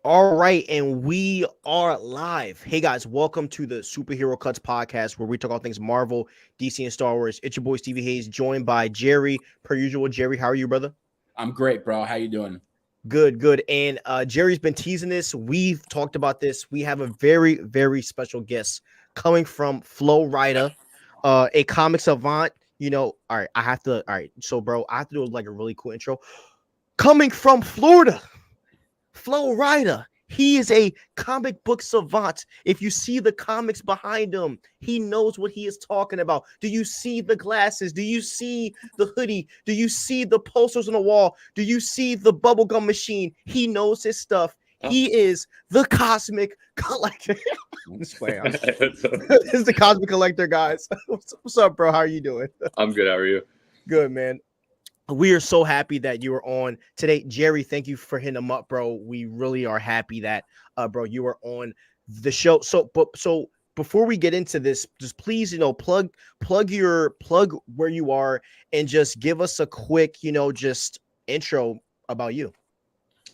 All right, and we are live. Hey guys, welcome to the Superhero Cuts podcast where we talk all things Marvel, DC, and Star Wars. It's your boy Stevie Hayes, joined by Jerry, per usual. Jerry, how are you, brother? I'm great, bro. How you doing? Good, good. And Jerry's been teasing this. We've talked about this. We have a very, very special guest coming from Flow Rider, a comic savant. All right, all right. So, bro, I have to do like a really cool intro. Coming from Florida. Flow Rider. He is a comic book savant. If you see the comics behind him, he knows what he is talking about. Do you see the glasses? Do you see the hoodie? Do you see the posters on the wall? Do you see the bubblegum machine? He knows his stuff. He is the cosmic collector. This is the cosmic collector, guys. What's up, bro? How are you doing? I'm good. How are you? Good, man. We are so happy that you were on today. Jerry, thank you for hitting them up, bro. We really are happy that bro, you were on the show. So before we get into this, just please, plug where you are and just give us a quick, just intro about you.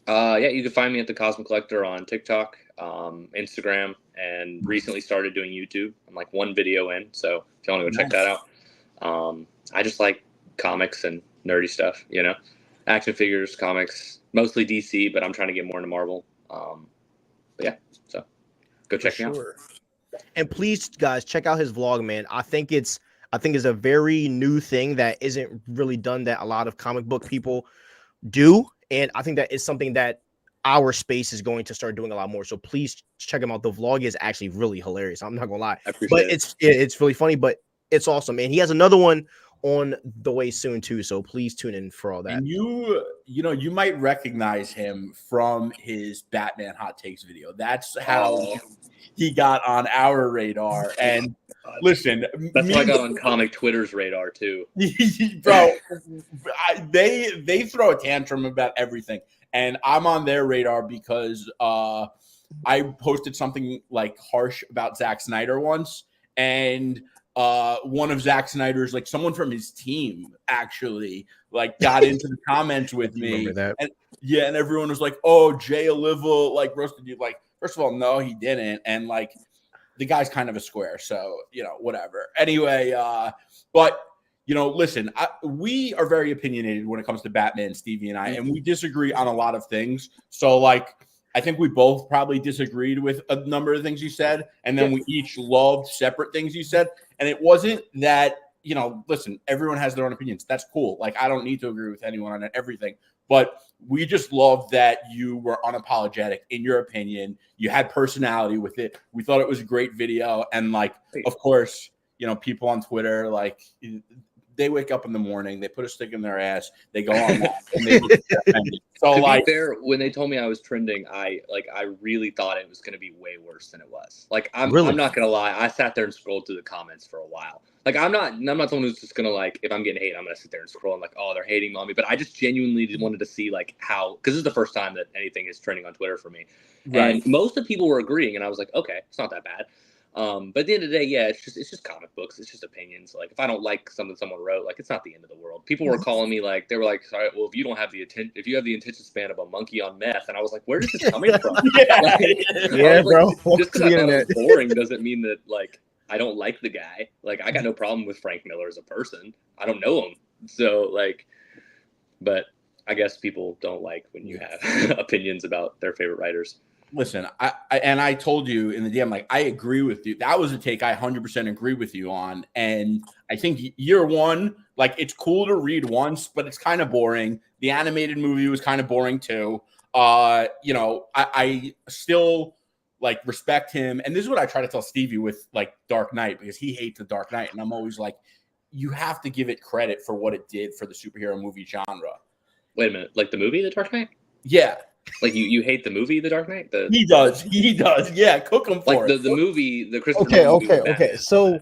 Yeah, you can find me at the Cosmic Collector on TikTok, Instagram, and recently started doing YouTube. I'm like one video in, so if you want to go check that out. I just like comics and nerdy stuff, action figures, comics, mostly DC, but I'm trying to get more into Marvel. But yeah, so go check me out. And please, guys, check out his vlog, man. I think it's a very new thing that isn't really done that a lot of comic book people do, and I think that is something that our space is going to start doing a lot more. So please check him out. The vlog is actually really hilarious. I'm not gonna lie, but it's really funny, but it's awesome. And he has another one on the way soon too, so please tune in for all that. And you might recognize him from his Batman hot takes video. That's how he got on our radar. And listen, that's why I got on comic Twitter's radar too. Bro, they throw a tantrum about everything, and I'm on their radar because I posted something like harsh about Zack Snyder once, and one of Zack Snyder's, like someone from his team actually like got into the comments with me. And everyone was like, oh, Jay Oliva like roasted you. Like, first of all, no, he didn't. And like the guy's kind of a square. So, whatever. Anyway, but listen, we are very opinionated when it comes to Batman, Stevie and I, and we disagree on a lot of things. So like, I think we both probably disagreed with a number of things you said, and then we each loved separate things you said. And it wasn't that, listen, everyone has their own opinions. That's cool. Like, I don't need to agree with anyone on everything. But we just loved that you were unapologetic in your opinion. You had personality with it. We thought it was a great video. And, like, of course, people on Twitter, like, they wake up in the morning, they put a stick in their ass, they go on that, and they look offended. So, to like, be fair, when they told me I was trending, I really thought it was going to be way worse than it was. Like, I'm not going to lie, I sat there and scrolled through the comments for a while. Like, I'm not someone who's just going to, like, if I'm getting hate, I'm going to sit there and scroll and like, oh, they're hating on me. But I just genuinely wanted to see like how, because this is the first time that anything is trending on Twitter for me, and most of the people were agreeing, and I was like, okay, it's not that bad. But at the end of the day, yeah, it's just comic books. It's just opinions. Like, if I don't like something someone wrote, like, it's not the end of the world. People were calling me like, they were like, sorry, well, if you have the attention span of a monkey on meth, and I was like, where is this coming from? Bro. Just because I thought it was boring doesn't mean that like I don't like the guy. Like, I got no problem with Frank Miller as a person. I don't know him, so like, but I guess people don't like when you have opinions about their favorite writers. Listen, I told you in the DM, like, I agree with you. That was a take I 100% agree with you on. And I think year one, like, it's cool to read once, but it's kind of boring. The animated movie was kind of boring too. I still like respect him. And this is what I try to tell Stevie with like Dark Knight, because he hates the Dark Knight. And I'm always like, you have to give it credit for what it did for the superhero movie genre. Wait a minute, like the movie The Dark Knight? Yeah. Like you hate the movie The Dark Knight? He does. Yeah, cook him for like it. the movie, the Christopher Nolan movie. Okay. So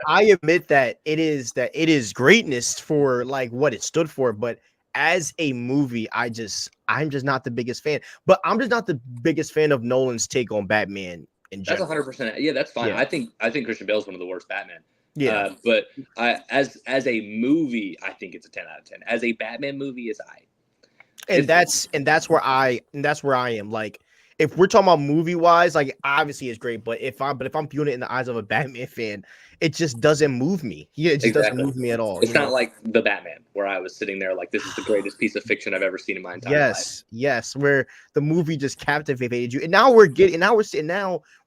I admit that it is greatness for like what it stood for, but as a movie, I'm just not the biggest fan. But I'm just not the biggest fan of Nolan's take on Batman in general. That's 100%. Yeah, that's fine. Yeah. I think Christian Bale's one of the worst Batman. Yeah. But as a movie, I think it's a 10 out of 10. As a Batman movie, it's And that's where I am. Like, if we're talking about movie wise, like obviously it's great, but if I'm viewing it in the eyes of a Batman fan, it just doesn't move me. Yeah, it just doesn't move me at all. It's not like the Batman where I was sitting there like this is the greatest piece of fiction I've ever seen in my entire life. Yes, where the movie just captivated you, and now we're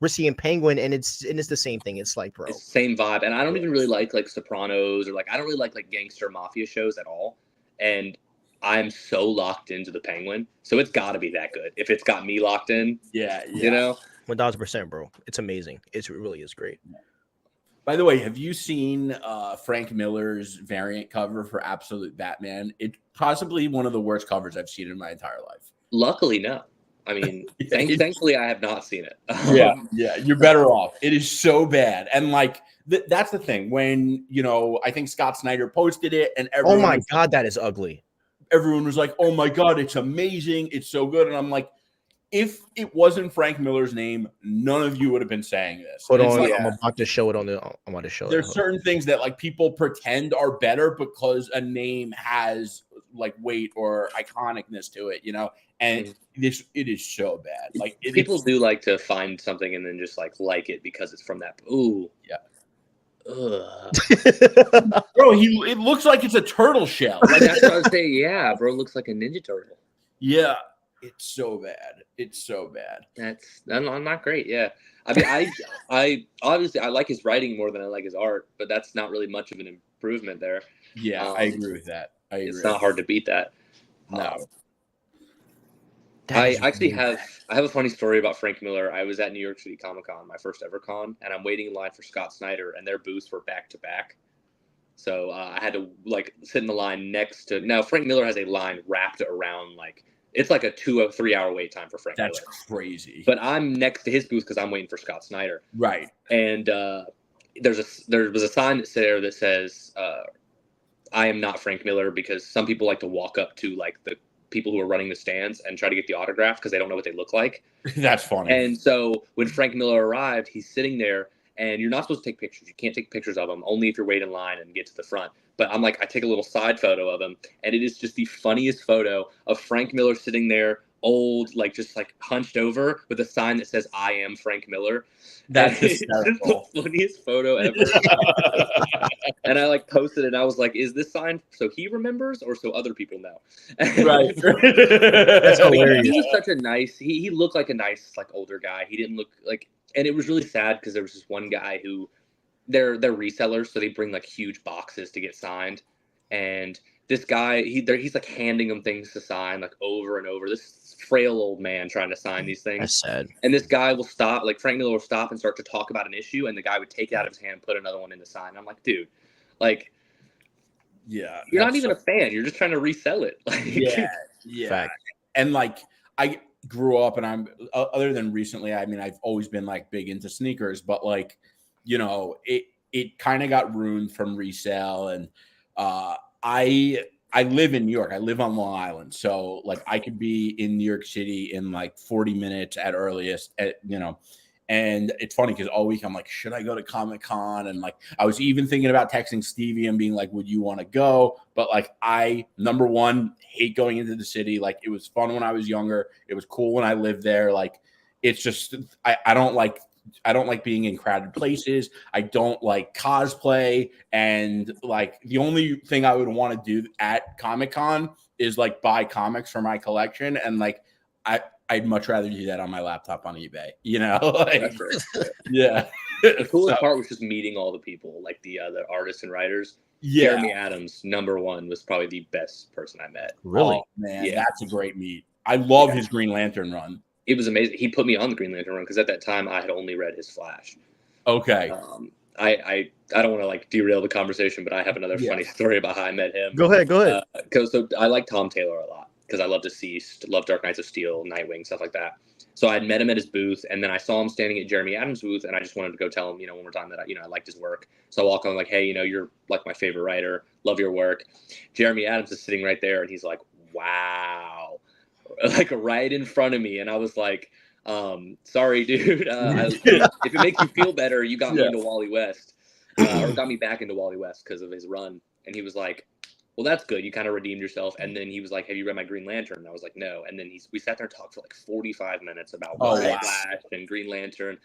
seeing Penguin, and it's the same thing. It's like, bro, it's the same vibe, and I don't even really like Sopranos or I don't really like gangster mafia shows at all, and I'm so locked into the Penguin, so it's got to be that good. If it's got me locked in, yeah. 1000%, bro. It's amazing. It really is great. By the way, have you seen Frank Miller's variant cover for Absolute Batman? It's possibly one of the worst covers I've seen in my entire life. Luckily, no. I mean, thankfully, I have not seen it. Yeah, you're better off. It is so bad, and that's the thing. When I think Scott Snyder posted it, and everyone, oh my god, that is ugly. Everyone was like, "Oh my god, it's amazing! It's so good!" And I'm like, if it wasn't Frank Miller's name, none of you would have been saying this. Hold on, I'm about to show it on the. I'm about to show it. There's certain things that people pretend are better because a name has weight or iconicness to it, and it is so bad. People do like to find something and then just like it because it's from that. Ooh, yeah. Ugh. Bro, it looks like it's a turtle shell. That's what I was saying. Yeah, bro, it looks like a Ninja Turtle. Yeah, it's so bad. It's so bad. That's not great. Yeah, I mean, I obviously I like his writing more than I like his art, but that's not really much of an improvement there. Yeah, I agree with that. It's not hard to beat that. No. I actually have a funny story about Frank Miller. I was at New York City Comic Con, my first ever con, and I'm waiting in line for Scott Snyder, and their booths were back to back. So I had to sit in the line next to. Now Frank Miller has a line wrapped around it's like a 2 or 3 hour wait time for Frank Miller. That's crazy. But I'm next to his booth because I'm waiting for Scott Snyder. Right. And there was a sign that says, "I am not Frank Miller," because some people like to walk up to the people who are running the stands and try to get the autograph because they don't know what they look like. That's funny. And so when Frank Miller arrived, he's sitting there, and you're not supposed to take pictures. You can't take pictures of him, only if you're waiting in line and get to the front. But I'm I take a little side photo of him, and it is just the funniest photo of Frank Miller sitting there, old, just hunched over with a sign that says "I am Frank Miller." That's the funniest photo ever. And I posted it, and I was like, "Is this sign so he remembers or so other people know?" Right. That's hilarious. He was such a nice. He looked like a nice older guy. He didn't look and it was really sad because there was this one guy who they're resellers, so they bring huge boxes to get signed, and this guy he's handing them things to sign over and over. This frail old man trying to sign these things. That's sad. And this guy will stop, Frank Miller will stop and start to talk about an issue, and the guy would take it out of his hand and put another one in the sign. I'm like, dude, yeah, you're not even a fan. You're just trying to resell it. Yeah. Fact. And I grew up, and I'm other than recently, I mean, I've always been big into sneakers, but it kind of got ruined from resale. And I live in New York. I live on Long Island, so I could be in New York City in 40 minutes at earliest. And it's funny because all week I'm should I go to Comic-Con? And I was even thinking about texting Stevie and being would you want to go? But I, number one, hate going into the city. It was fun when I was younger. It was cool when I lived there. It's just I don't like being in crowded places. I don't like cosplay. And the only thing I would want to do at Comic-Con is buy comics for my collection. And I'd much rather do that on my laptop on eBay, That's right. Yeah. The coolest part was just meeting all the people, the artists and writers. Yeah. Jeremy Adams, #1, was probably the best person I met. Really? Oh, man, that's a great meet. I love his Green Lantern run. It was amazing. He put me on the Green Lantern run because at that time I had only read his Flash. Okay. I don't want to derail the conversation, but I have another funny story about how I met him. Go ahead. So I like Tom Taylor a lot because I love Deceased, love Dark Knights of Steel, Nightwing, stuff like that. So I met him at his booth, and then I saw him standing at Jeremy Adams' booth, and I just wanted to go tell him, one more time that I liked his work. So I walk on hey, you're my favorite writer, love your work. Jeremy Adams is sitting right there, and he's like, wow, right in front of me, and I was like, sorry, dude. If it makes you feel better, you got me into Wally West, or got me back into Wally West because of his run. And he was like, well, that's good. You kind of redeemed yourself. And then he was like, have you read my Green Lantern? And I was like, no. And then we sat there and talked for like 45 minutes about Flash and Green Lantern.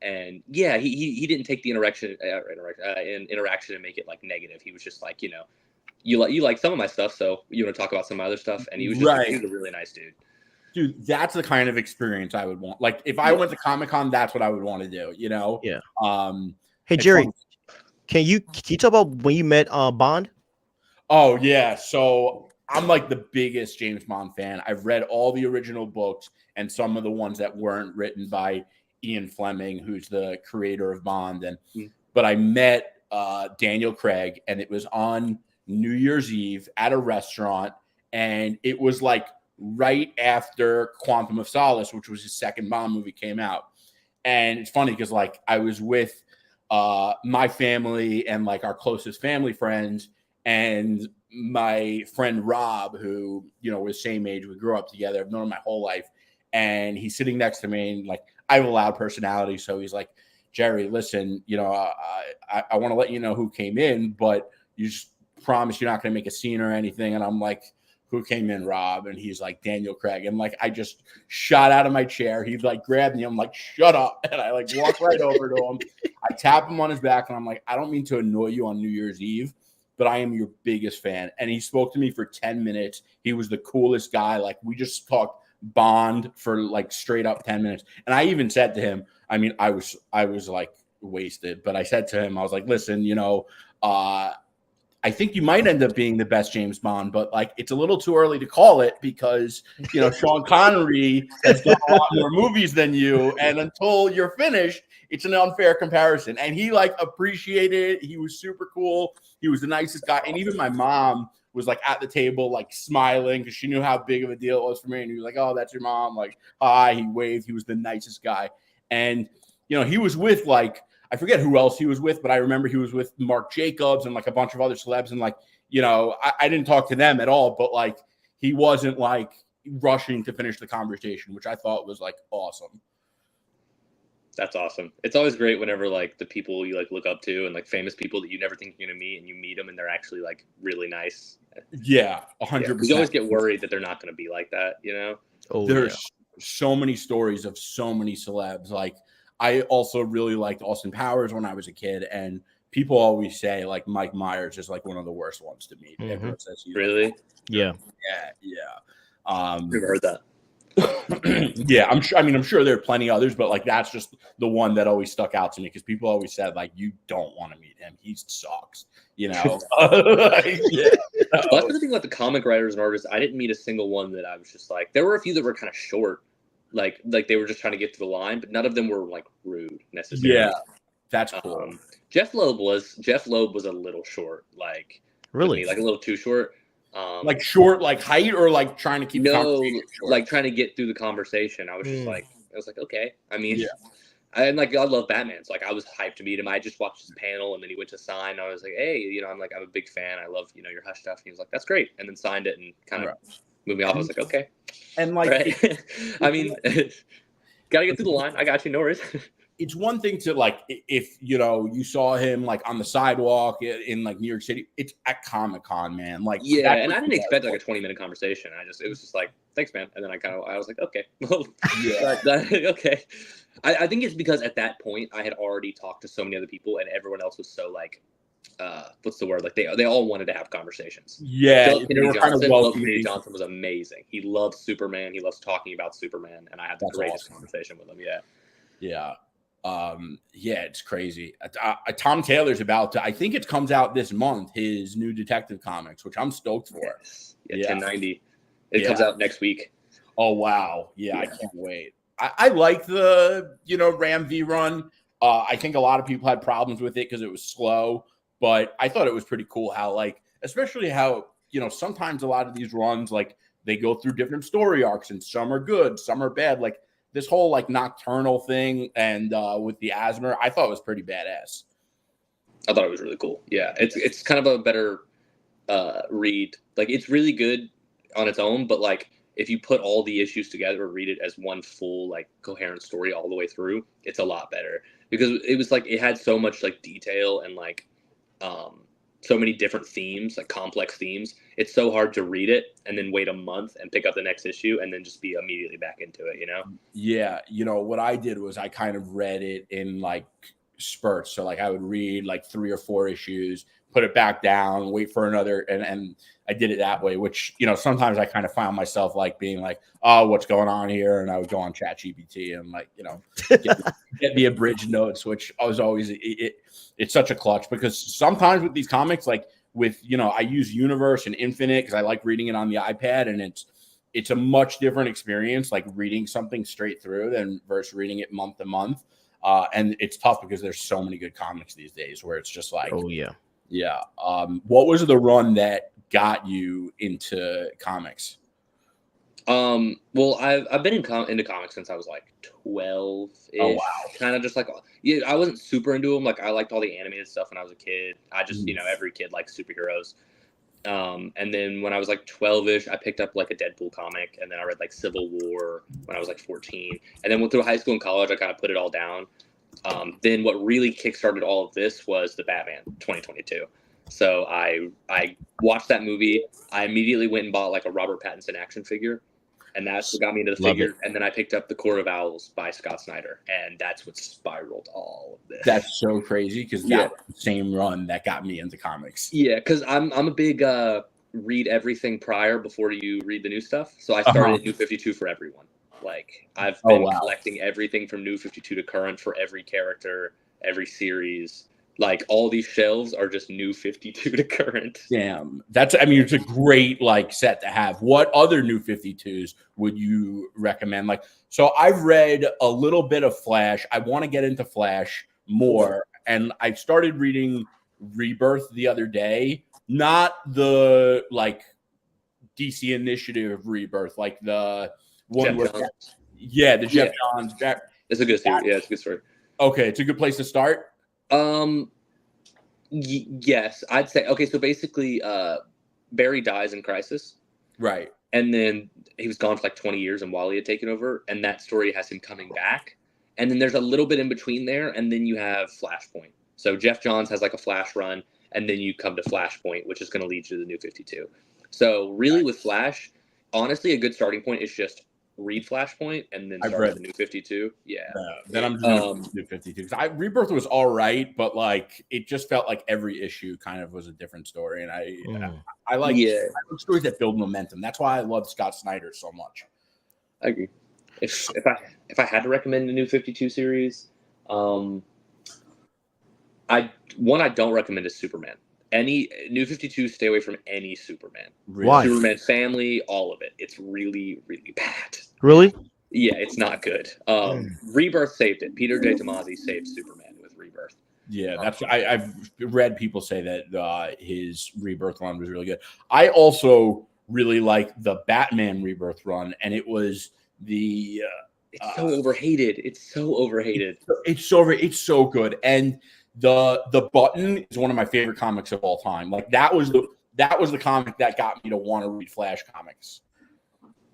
And yeah, he didn't take the interaction and make it like negative. He was just like, you like some of my stuff, so you want to talk about some other stuff. And he was he was a really nice dude. Dude, that's the kind of experience I would want. Like if I went to Comic-Con, that's what I would want to do, Yeah. Hey it's Jerry, fun. can you talk about when you met Bond? Oh yeah, so I'm like the biggest James Bond fan. I've read all the original books and some of the ones that weren't written by Ian Fleming, who's the creator of Bond. But I met Daniel Craig, and it was on New Year's Eve at a restaurant, and it was like right after Quantum of Solace, which was his second Bond movie, came out. And it's funny because like I was with my family and like our closest family friends, and my friend Rob, who was same age, we grew up together, I've known him my whole life, and he's sitting next to me, and like I have a loud personality, so he's like, Jerry, listen, I want to let you know who came in, but you just promise you're not going to make a scene or anything. And I'm like, who came in, Rob? And he's like, Daniel Craig. And like, I just shot out of my chair. He like grabbed me. I'm like, shut up. And I like walk right over to him. I tap him on his back, and I'm like, I don't mean to annoy you on New Year's Eve, but I am your biggest fan. And he spoke to me for 10 minutes. He was the coolest guy. Like we just talked Bond for like straight up 10 minutes. And I even said to him, I mean, I was like wasted, but I said to him, I was like, listen, I think you might end up being the best James Bond, but like it's a little too early to call it because Sean Connery has done a lot more movies than you, and until you're finished, it's an unfair comparison. And he like appreciated it. He was super cool. He was the nicest guy, and even my mom was like at the table, like smiling because she knew how big of a deal it was for me. And he was like, "Oh, that's your mom." Like, hi. He waved. He was the nicest guy, and he was with like. I forget who else he was with, but I remember he was with Mark Jacobs and like a bunch of other celebs. And like, I didn't talk to them at all, but like he wasn't like rushing to finish the conversation, which I thought was like awesome. That's awesome. It's always great whenever like the people you like look up to and like famous people that you never think you're going to meet, and you meet them and they're actually like really nice. Yeah, 100%. You always get worried that they're not going to be like that, There's so many stories of so many celebs. Like, I also really liked Austin Powers when I was a kid, and people always say like Mike Myers is like one of the worst ones to meet. Everyone says he's really, like, yeah. Never heard that. Yeah, I'm sure. I mean, I'm sure there are plenty others, but like that's just the one that always stuck out to me because people always said like you don't want to meet him. He sucks. That's the thing about the comic writers and artists. I didn't meet a single one that I was just like. There were a few that were kind of short. Like they were just trying to get to the line, but none of them were like rude necessarily. Yeah, that's cool. Jeff Loeb was a little short, like really, like a little too short. Like short, like height, or like trying to keep like trying to get through the conversation. I was just like, okay. I mean, I love Batman, so like I was hyped to meet him. I just watched his panel, and then he went to sign. I was like, hey, I'm a big fan. I love your Hush stuff. And he was like, that's great, and then signed it and kind of. Moved me off. I was like, okay. And like, right? I mean, gotta get through the line. I got you, no worries. It's one thing to like, if you saw him like on the sidewalk in like New York City, it's at Comic-Con, man. Like, yeah, and I didn't expect like a 20-minute conversation. It was just like, thanks, man. And then I was like, okay, okay. I think it's because at that point I had already talked to so many other people, and everyone else was so like. What's the word? Like they all wanted to have conversations. Yeah, Kennedy Johnson was amazing. He loves Superman. He loves talking about Superman, and I had the greatest conversation with him. Yeah. It's crazy. Tom Taylor's about to. I think it comes out this month. His new Detective Comics, which I'm stoked for. Yeah, 1090. It comes out next week. Oh wow! Yeah, I can't wait. I like the Ram V run. I think a lot of people had problems with it because it was slow. But I thought it was pretty cool how, like, especially how, sometimes a lot of these runs, like, they go through different story arcs and some are good, some are bad. Like, this whole, like, nocturnal thing and with the asthma, I thought was pretty badass. I thought it was really cool. Yeah, it's kind of a better read. Like, it's really good on its own, but, like, if you put all the issues together and read it as one full, like, coherent story all the way through, it's a lot better. Because it was, like, it had so much, like, detail and, like, so many different themes, like complex themes. It's so hard to read it and then wait a month and pick up the next issue and then just be immediately back into it, you know? Yeah, what I did was I kind of read it in like spurts. So like I would read like 3 or 4 issues, put it back down, wait for another, and I did it that way, which sometimes I kind of found myself like being like, oh, what's going on here? And I would go on ChatGPT and like, get the abridged notes, which I was always it's such a clutch because sometimes with these comics, like with I use Universe and Infinite because I like reading it on the iPad, and it's a much different experience, like reading something straight through than versus reading it month to month. And it's tough because there's so many good comics these days where it's just like, oh yeah. What was the run that got you into comics? Well, I've been into comics since I was like 12-ish. Oh, wow. Kind of just like, I wasn't super into them. Like I liked all the animated stuff when I was a kid. I just, every kid likes superheroes. And then when I was like 12-ish, I picked up like a Deadpool comic, and then I read like Civil War when I was like 14. And then went through high school and college, I kind of put it all down. Then what really kickstarted all of this was the Batman 2022. So I watched that movie. I immediately went and bought like a Robert Pattinson action figure, and that's what got me into the figure. And then I picked up the Court of Owls by Scott Snyder, and that's what spiraled all of this. That's so crazy because that was the same run that got me into comics. Yeah, because I'm a big read everything prior before you read the new stuff. So I started New 52 for everyone. Like I've been collecting everything from New 52 to current for every character, every series. Like all these shelves are just New 52 to current. Damn, it's a great like set to have. What other New 52s would you recommend? Like, so I've read a little bit of Flash. I want to get into Flash more, and I started reading Rebirth the other day. Not the like DC Initiative Rebirth, like the one Jeff where, Johns. the Jeff Johns. It's a good story. Yeah, it's a good story. Okay, it's a good place to start. Yes, I'd say. Okay, so basically, Barry dies in Crisis, right? And then he was gone for like 20 years, and Wally had taken over, and that story has him coming back. And then there's a little bit in between there, and then you have Flashpoint. So Jeff Johns has like a Flash run, and then you come to Flashpoint, which is going to lead you to the New 52. So really, with Flash, honestly, a good starting point is just read Flashpoint and then start the New 52. Yeah. Then I'm just New 52 because Rebirth was all right, but like it just felt like every issue kind of was a different story, and I like stories that build momentum. That's why I love Scott Snyder so much. I agree. If I had to recommend a New 52 series, I don't recommend is Superman. Any New 52, stay away from any Superman. Why? Superman family, all of it. It's really, really bad. Really? Yeah, it's not good. Rebirth saved it. Peter J. Tomasi saved Superman with Rebirth. Yeah, I've read people say that his Rebirth run was really good. I also really like the Batman Rebirth run, and it was the it's so overhated. It's so overhated. It's so good, and the Button is one of my favorite comics of all time. Like that was the comic that got me to want to read Flash comics.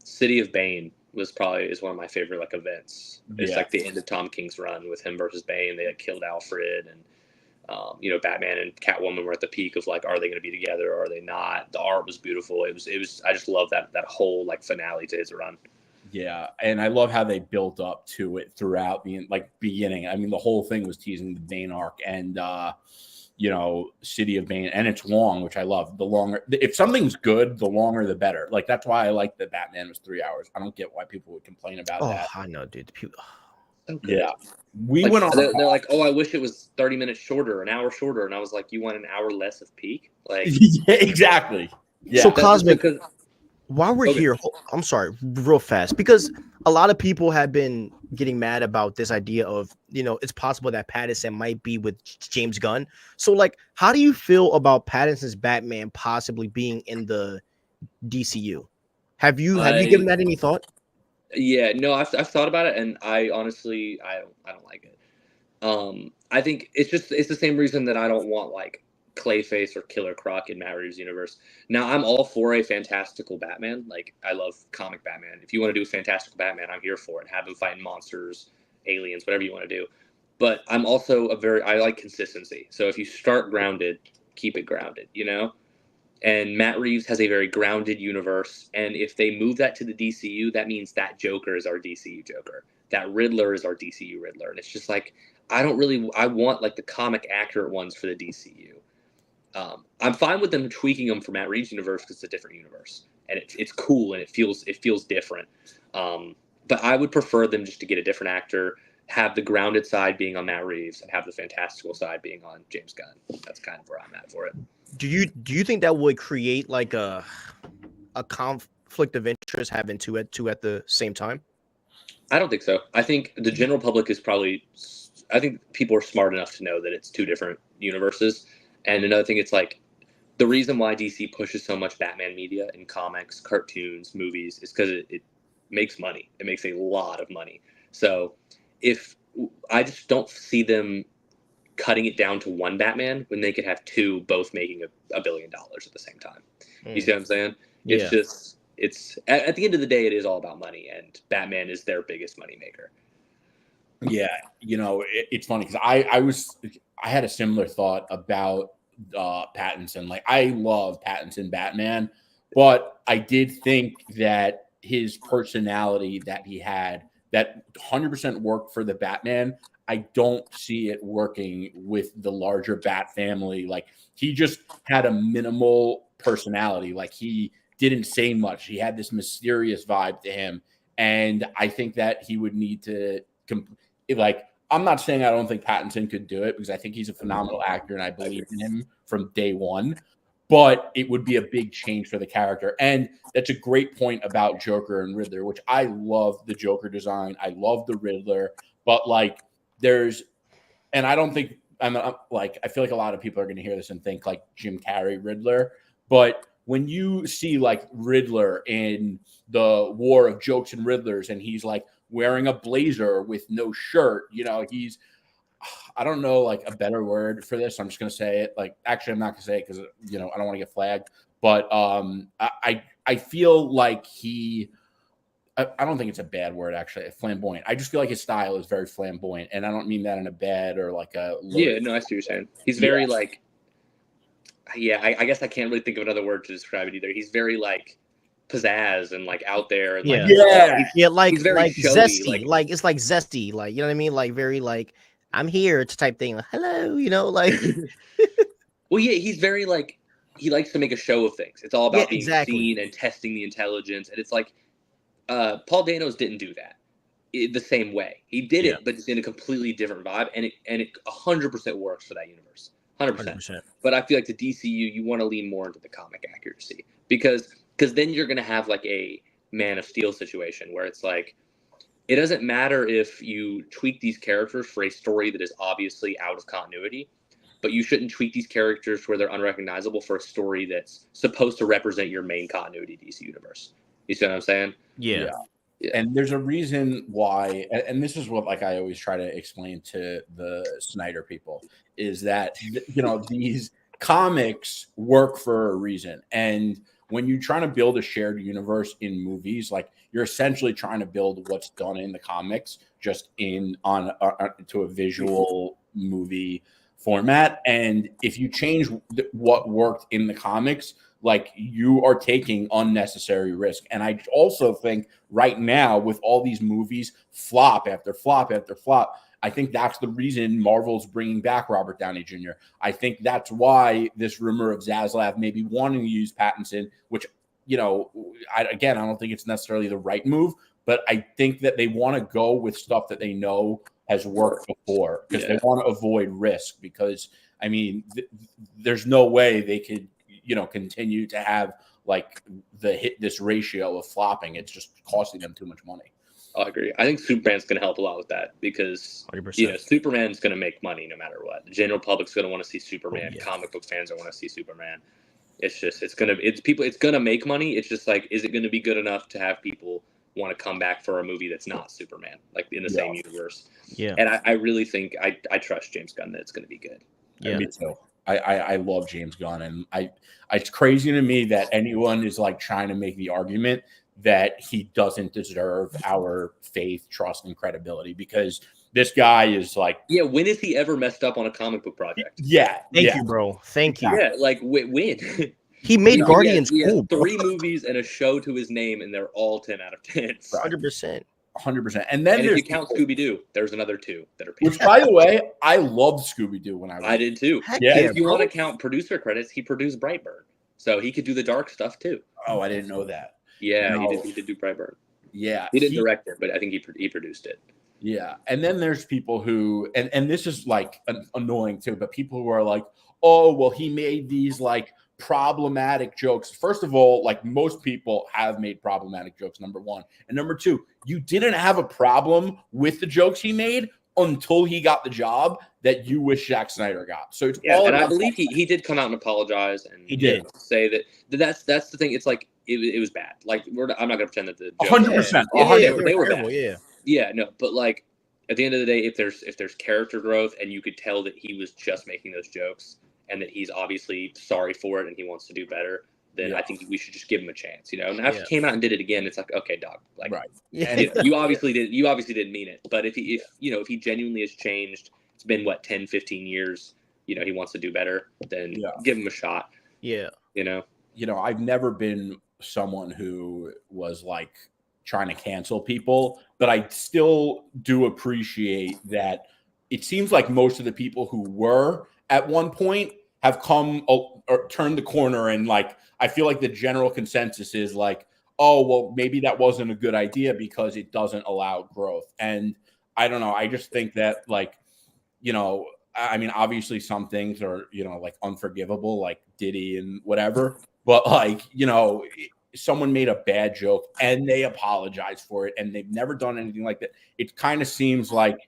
City of Bane is one of my favorite like events. It's like the end of Tom King's run with him versus Bane. They had killed Alfred, and Batman and Catwoman were at the peak of like, are they going to be together or are they not? The art was beautiful. It was. I just love that whole like finale to his run. Yeah, and I love how they built up to it throughout the beginning. I mean, the whole thing was teasing the Bane arc and City of Bane, and it's long, which I love. The longer, if something's good, the longer the better. Like that's why I like that Batman was 3 hours. I don't get why people would complain about that. Oh, I know, dude. People. Yeah, we went on. They're like, oh, I wish it was 30 minutes shorter, an hour shorter, and I was like, you want an hour less of peak? Like, yeah, exactly. Yeah. So Cosmic. While we're here, I'm sorry, real fast, because a lot of people have been getting mad about this idea of, it's possible that Pattinson might be with James Gunn. So, like, how do you feel about Pattinson's Batman possibly being in the DCU? Have you given that any thought? Yeah, no, I've thought about it, and I honestly, I don't like it. I think it's the same reason that I don't want like Clayface or Killer Croc in Matt Reeves' universe. Now, I'm all for a fantastical Batman. Like, I love comic Batman. If you want to do a fantastical Batman, I'm here for it. Have him fighting monsters, aliens, whatever you want to do. But I'm also I like consistency. So if you start grounded, keep it grounded, you know? And Matt Reeves has a very grounded universe. And if they move that to the DCU, that means that Joker is our DCU Joker. That Riddler is our DCU Riddler. And it's just like, I want like the comic accurate ones for the DCU. I'm fine with them tweaking them for Matt Reeves' universe because it's a different universe. And it's cool and it feels different. But I would prefer them just to get a different actor, have the grounded side being on Matt Reeves, and have the fantastical side being on James Gunn. That's kind of where I'm at for it. Do you think that would create like a conflict of interest having two at the same time? I don't think so. I think the general public is probably. I think people are smart enough to know that it's two different universes. And another thing, it's like the reason why DC pushes so much Batman media in comics, cartoons, movies is because it makes money. It makes a lot of money. So if I just don't see them cutting it down to one Batman when they could have two both making $1 billion at the same time. You see what I'm saying? Yeah. It's at the end of the day, it is all about money, and Batman is their biggest money maker. Yeah, it's funny because I had a similar thought about Pattinson. Like, I love Pattinson Batman, but I did think that his personality that he had that 100% worked for the Batman. I don't see it working with the larger Bat family. Like, he just had a minimal personality. Like, he didn't say much. He had this mysterious vibe to him. And I think that he would need to I'm not saying I don't think Pattinson could do it because I think he's a phenomenal actor and I believe in him from day one. But it would be a big change for the character. And that's a great point about Joker and Riddler, which I love the Joker design. I love the Riddler. But and I don't think I feel like a lot of people are going to hear this and think like Jim Carrey Riddler. But when you see like Riddler in the War of Jokes and Riddlers and he's like wearing a blazer with no shirt, I don't know like a better word for this. I'm just going to say it. Like, actually, I'm not going to say it because, I don't want to get flagged. But I feel like I don't think it's a bad word, actually. Flamboyant. I just feel like his style is very flamboyant, and I don't mean that in a bad or like a. Yeah, no, I see what you're saying. He's very like. Yeah, I guess I can't really think of another word to describe it either. He's very like pizzazz and like out there. And, Yeah, like, he's very showy, zesty. Like it's like zesty. Like, you know what I mean? Like very like I'm here to type thing. Like, hello, like. Well, yeah, he's very like he likes to make a show of things. It's all about being seen and testing the intelligence, and it's like. Paul Dano's didn't do that the same way. He did it, but it's in a completely different vibe, and it 100% works for that universe. 100%. But I feel like the DCU, you want to lean more into the comic accuracy because then you're going to have like a Man of Steel situation where it's like it doesn't matter if you tweak these characters for a story that is obviously out of continuity, but you shouldn't tweak these characters where they're unrecognizable for a story that's supposed to represent your main continuity DC universe. You see what I'm saying? Yeah. And there's a reason why, and this is what like I always try to explain to the Snyder people, is that these comics work for a reason. And when you're trying to build a shared universe in movies, like you're essentially trying to build what's done in the comics just to a visual movie format. And if you change what worked in the comics, like you are taking unnecessary risk. And I also think right now with all these movies, flop after flop after flop, I think that's the reason Marvel's bringing back Robert Downey Jr. I think that's why this rumor of Zaslav maybe wanting to use Pattinson, which, I don't think it's necessarily the right move, but I think that they want to go with stuff that they know has worked before because they want to avoid risk because, there's no way they could, continue to have like this ratio of flopping. It's just costing them too much money. I agree. I think Superman's going to help a lot with that because 100%. Superman's going to make money no matter what. The general public's going to want to see Superman. Comic book fans are want to see Superman. It's going to make money. It's just like, is it going to be good enough to have people want to come back for a movie that's not Superman, like in the same universe? Yeah. And I really think I trust James Gunn that it's going to be good. Yeah. Me too. I love James Gunn, and it's crazy to me that anyone is like trying to make the argument that he doesn't deserve our faith, trust, and credibility because this guy is like, yeah. When has he ever messed up on a comic book project? yeah, Thank you, bro. Thank you. Yeah, like when? He made Guardians he has cool, bro. 3 movies and a show to his name, and they're all 10 out of 10. 100%. 100%. And then if you count Scooby Doo, there's another 2 that are. Which, by the way, I loved Scooby Doo when I did too. Heck Yeah. And if you bro. want to count producer credits, he produced Brightburn, so he could do the dark stuff too. Oh, I didn't know that. Yeah, No. he did do Brightburn. Yeah, He didn't direct it, but I think he produced it. Yeah, and then there's people who, and this is like annoying too, but people who are like, oh, well, he made these like problematic jokes. First of all, like most people have made problematic jokes, number one. And number two, you didn't have a problem with the jokes he made until he got the job that you wish Zack Snyder got. So it's all and I believe he did come out and apologize and he did say that's the thing. It's like it was bad. Like I'm not gonna pretend that the 100%. They were bad. Yeah. Yeah, no, but like at the end of the day, if there's character growth and you could tell that he was just making those jokes and that he's obviously sorry for it and he wants to do better, then I think we should just give him a chance, you know. And after he came out and did it again, it's like, okay, dog, like you obviously didn't mean it. But if he genuinely has changed, it's been 10, 15 years, you know, he wants to do better, then give him a shot. Yeah. You know, I've never been someone who was like trying to cancel people, but I still do appreciate that it seems like most of the people who were at one point have come or turned the corner, and like I feel like the general consensus is like, oh, well, maybe that wasn't a good idea because it doesn't allow growth. And I don't know, I just think that, like, you know, I mean, obviously some things are, you know, like unforgivable, like Diddy and whatever, but like, you know, someone made a bad joke and they apologized for it and they've never done anything like that. It kind of seems like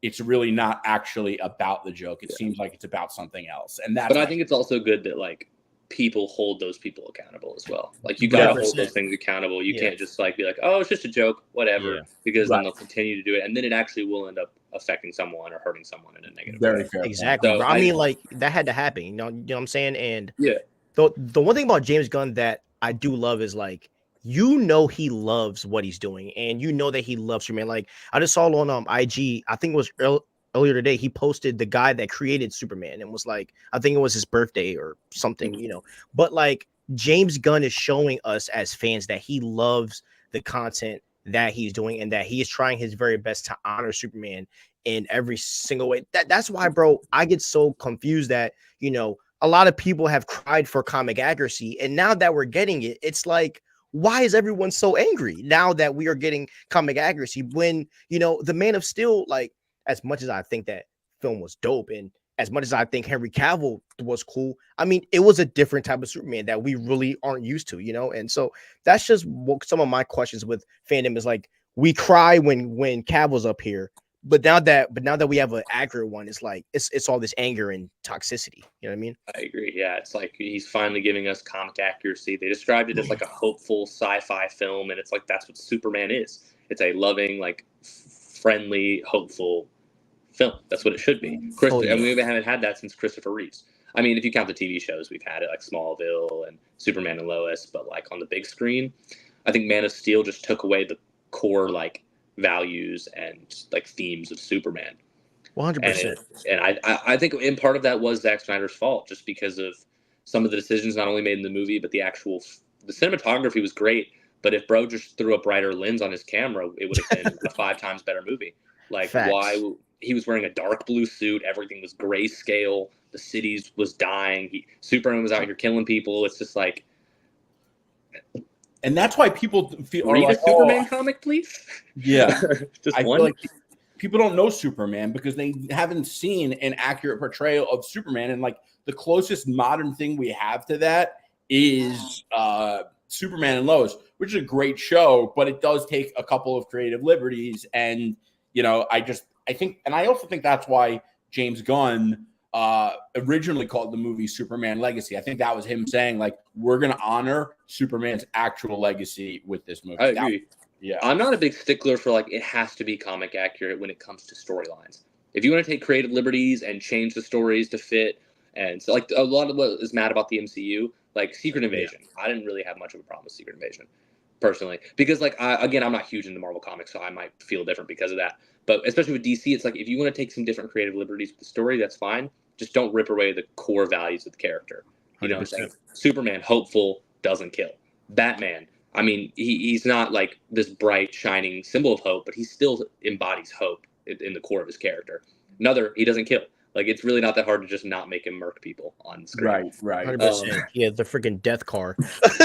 it's really not actually about the joke. It seems like it's about something else. And that's, but I think it's also good that like people hold those people accountable as well. Like you got to hold those things accountable. You can't just like be like, oh, it's just a joke, whatever, because then they'll continue to do it. And then it actually will end up affecting someone or hurting someone in a negative way. Fair. Exactly. So, I mean, like that had to happen. You know what I'm saying? And yeah, the one thing about James Gunn that I do love is like, you know, he loves what he's doing, and you know that he loves Superman. Like I just saw on IG, I think it was earlier today, he posted the guy that created Superman and was like, I think it was his birthday or something, you know. But like James Gunn is showing us as fans that he loves the content that he's doing and that he is trying his very best to honor Superman in every single way. That's why, bro, I get so confused that, you know, a lot of people have cried for comic accuracy, and now that we're getting it, it's like, why is everyone so angry now that we are getting comic accuracy when, you know, the Man of Steel, like, as much as I think that film was dope and as much as I think Henry Cavill was cool, I mean, it was a different type of Superman that we really aren't used to, you know? And so that's just what some of my questions with fandom is like, we cry when Cavill's up here, but now that we have an accurate one, it's like it's all this anger and toxicity. You know what I mean? I agree. Yeah, it's like he's finally giving us comic accuracy. They described it as like a hopeful sci-fi film, and it's like that's what Superman is. It's a loving, like friendly, hopeful film. That's what it should be. And we haven't had that since Christopher Reeves. I mean, if you count the TV shows, we've had it like Smallville and Superman and Lois, but like on the big screen, I think Man of Steel just took away the core like values and like themes of Superman. 100%. And I think in part of that was Zack Snyder's fault, just because of some of the decisions not only made in the movie, but the cinematography was great. But if bro just threw a brighter lens on his camera, it would have been a 5 times better movie. Like why he was wearing a dark blue suit, everything was grayscale, the city was dying, Superman was out here killing people. It's just like, and that's why people feel read a Superman comic, please. Yeah, just I one. feel like people don't know Superman because they haven't seen an accurate portrayal of Superman, and like the closest modern thing we have to that is Superman and Lois, which is a great show, but it does take a couple of creative liberties. And you know, I think, and I also think that's why James Gunn originally called the movie Superman Legacy. I think that was him saying like, we're going to honor Superman's actual legacy with this movie. I agree. Yeah, I'm not a big stickler for like it has to be comic accurate when it comes to storylines. If you want to take creative liberties and change the stories to fit, and so like a lot of what is mad about the MCU, like Secret Invasion, I didn't really have much of a problem with Secret Invasion, personally, because like I'm not huge into Marvel comics, so I might feel different because of that. But especially with DC, it's like if you want to take some different creative liberties with the story, that's fine. Just don't rip away the core values of the character. You know what I'm saying? Superman, hopeful, doesn't kill. Batman, I mean, he's not like this bright, shining symbol of hope, but he still embodies hope in the core of his character. He doesn't kill. Like, it's really not that hard to just not make him murk people on screen. Right. 100%. Yeah, the freaking death car.